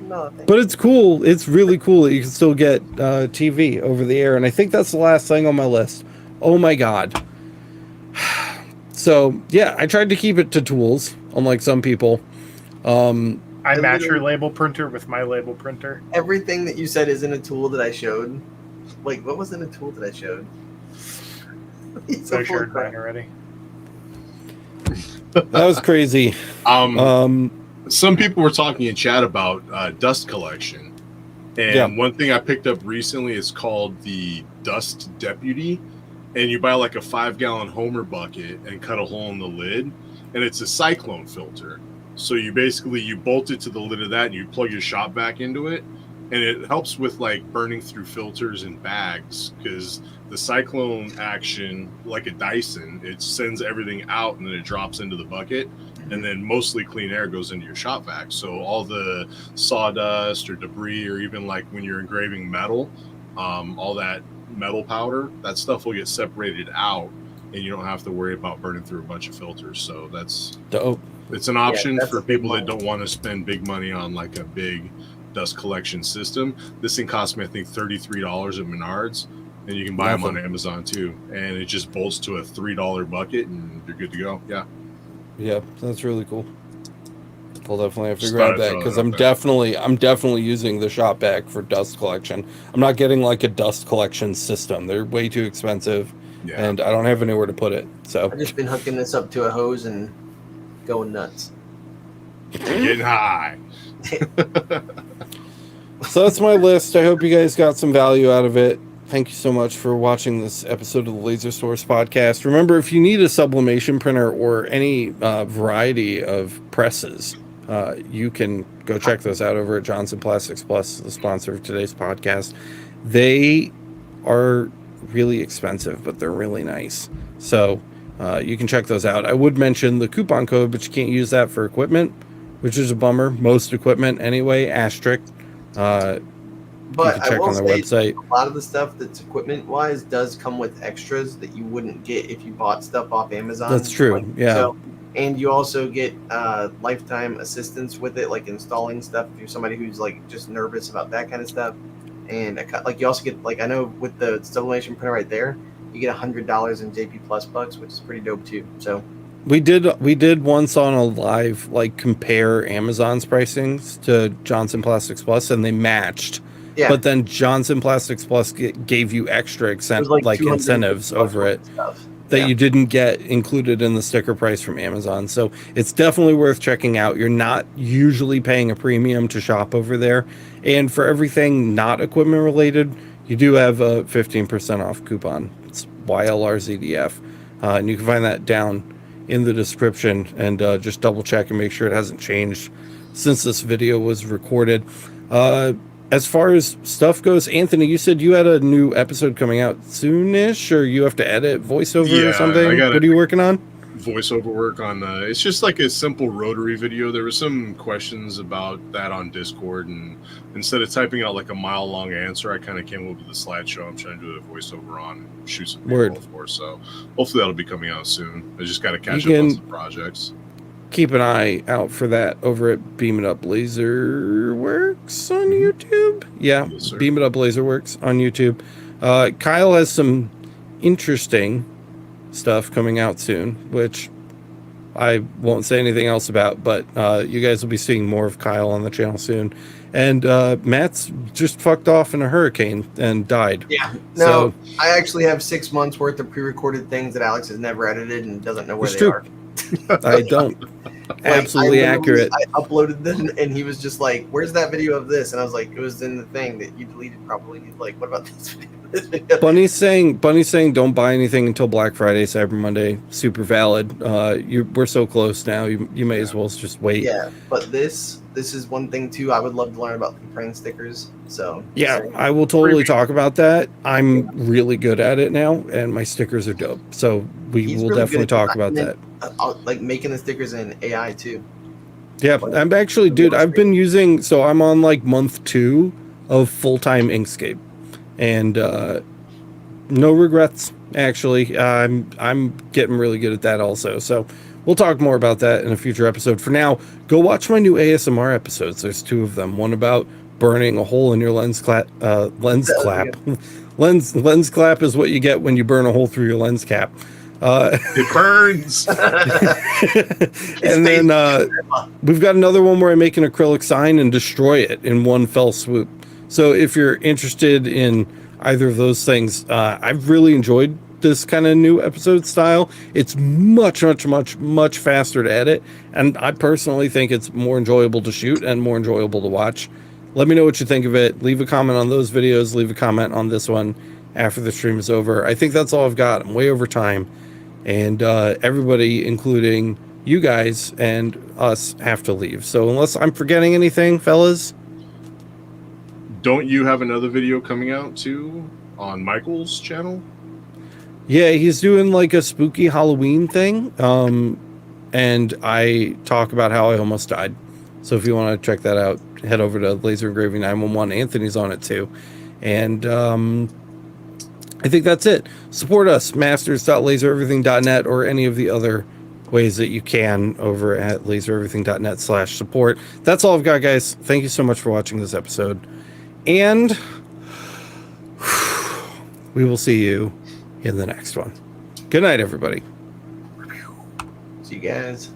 Speaker 1: No,
Speaker 2: but it's cool. It's really cool that you can still get TV over the air, and I think that's the last thing on my list. Oh my god. So yeah, I tried to keep it to tools, unlike some people.
Speaker 3: I match your label printer with my label printer.
Speaker 1: Everything that you said is in a tool that I showed. Like, what was in a tool that I showed?
Speaker 3: I shared mine already.
Speaker 2: That was crazy.
Speaker 4: Some people were talking in chat about dust collection, and one thing I picked up recently is called the Dust Deputy, and you buy like a 5-gallon Homer bucket and cut a hole in the lid, and it's a cyclone filter. So you bolt it to the lid of that, and you plug your shop vac into it, and it helps with like burning through filters and bags, because the cyclone action, like a Dyson, it sends everything out and then it drops into the bucket, and then mostly clean air goes into your shop vac. So all the sawdust or debris, or even like when you're engraving metal, all that metal powder, that stuff will get separated out, and you don't have to worry about burning through a bunch of filters. So that's
Speaker 2: dope.
Speaker 4: It's an option for people that don't want to spend big money on like a big dust collection system. This thing cost me, I think, $33 at Menards, and you can buy them on Amazon too. And it just bolts to a $3 bucket, and you're good to go. Yeah,
Speaker 2: that's really cool. We'll definitely have to grab that, because I'm definitely using the shop vac for dust collection. I'm not getting like a dust collection system. They're way too expensive, and I don't have anywhere to put it. So
Speaker 1: I've just been hooking this up to a hose and going nuts.
Speaker 4: Getting high.
Speaker 2: So that's my list. I hope you guys got some value out of it. Thank you so much for watching this episode of the Laser Source podcast. Remember, if you need a sublimation printer or any variety of presses, you can go check those out over at Johnson Plastics Plus, the sponsor of today's podcast. They are really expensive, but they're really nice. So you can check those out. I would mention the coupon code, but you can't use that for equipment, which is a bummer. Most equipment anyway, asterisk.
Speaker 1: But
Speaker 2: you can check on their website.
Speaker 1: A lot of the stuff that's equipment-wise does come with extras that you wouldn't get if you bought stuff off Amazon.
Speaker 2: That's true,
Speaker 1: So, and you also get lifetime assistance with it, like installing stuff if you're somebody who's like just nervous about that kind of stuff. And like you also get, like, I know with the sublimation printer right there, you get $100 in JP Plus bucks, which is pretty dope too. So
Speaker 2: we did once on a live, like, compare Amazon's pricings to Johnson Plastics Plus, and they matched. Yeah. But then Johnson Plastics Plus gave you extra incentives over it that you didn't get included in the sticker price from Amazon. So it's definitely worth checking out. You're not usually paying a premium to shop over there. And for everything not equipment related, you do have a 15% off coupon. It's YLRZDF. And you can find that down in the description, and just double check and make sure it hasn't changed since this video was recorded. As far as stuff goes, Anthony, you said you had a new episode coming out soonish, or you have to edit voiceover or something? What are you working on?
Speaker 4: Voiceover work on it's just like a simple rotary video. There were some questions about that on Discord, and instead of typing out like a mile-long answer, I kind of came up with a slideshow I'm trying to do a voiceover on, shoot some people for. So hopefully that'll be coming out soon. I just got to catch up on some projects.
Speaker 2: Keep an eye out for that over at Beam It Up Laser Works on YouTube. Yeah, yes, Beam It Up Laser Works on YouTube. Kyle has some interesting stuff coming out soon, which I won't say anything else about, but you guys will be seeing more of Kyle on the channel soon. And Matt's just fucked off in a hurricane and died.
Speaker 1: Yeah. No, I actually have 6 months worth of pre-recorded things that Alex has never edited and doesn't know where they are.
Speaker 2: I don't. Absolutely accurate.
Speaker 1: I uploaded them, and he was just like, "Where's that video of this?" And I was like, "It was in the thing that you deleted, probably." He's like, "What about this video?"
Speaker 2: Bunny's saying, "Don't buy anything until Black Friday, Cyber Monday." Super valid. We're so close now. You may as well just wait.
Speaker 1: Yeah, but this this is one thing too. I would love to learn about printing stickers. So
Speaker 2: yeah, I will totally talk about that. I'm really good at it now, and my stickers are dope. So we will definitely talk about that.
Speaker 1: Like making the stickers in AI too.
Speaker 2: Yeah, I'm actually, dude, I've been using, so I'm on like month 2 of full-time Inkscape, and no regrets, actually. I'm getting really good at that also. So we'll talk more about that in a future episode. For now, go watch my new ASMR episodes. There's 2 of them. One about burning a hole in your lens clap. Lens clap is what you get when you burn a hole through your lens cap.
Speaker 4: It burns.
Speaker 2: And then we've got another one where I make an acrylic sign and destroy it in one fell swoop. So if you're interested in either of those things, I've really enjoyed this kind of new episode style. It's much faster to edit, and I personally think it's more enjoyable to shoot and more enjoyable to watch. Let me know what you think of it. Leave a comment on those videos. Leave a comment on this one after the stream is over. I think that's all I've got. I'm way over time. And everybody, including you guys and us, have to leave. So unless I'm forgetting anything, fellas.
Speaker 4: Don't you have another video coming out too on Michael's channel?
Speaker 2: Yeah, he's doing like a spooky Halloween thing. And I talk about how I almost died. So if you want to check that out, head over to Laser Engraving 911. Anthony's on it too. And I think that's it. Support us, masters.lasereverything.net, or any of the other ways that you can over at lasereverything.net/support. That's all I've got, guys. Thank you so much for watching this episode. And we will see you in the next one. Good night, everybody.
Speaker 1: See you guys.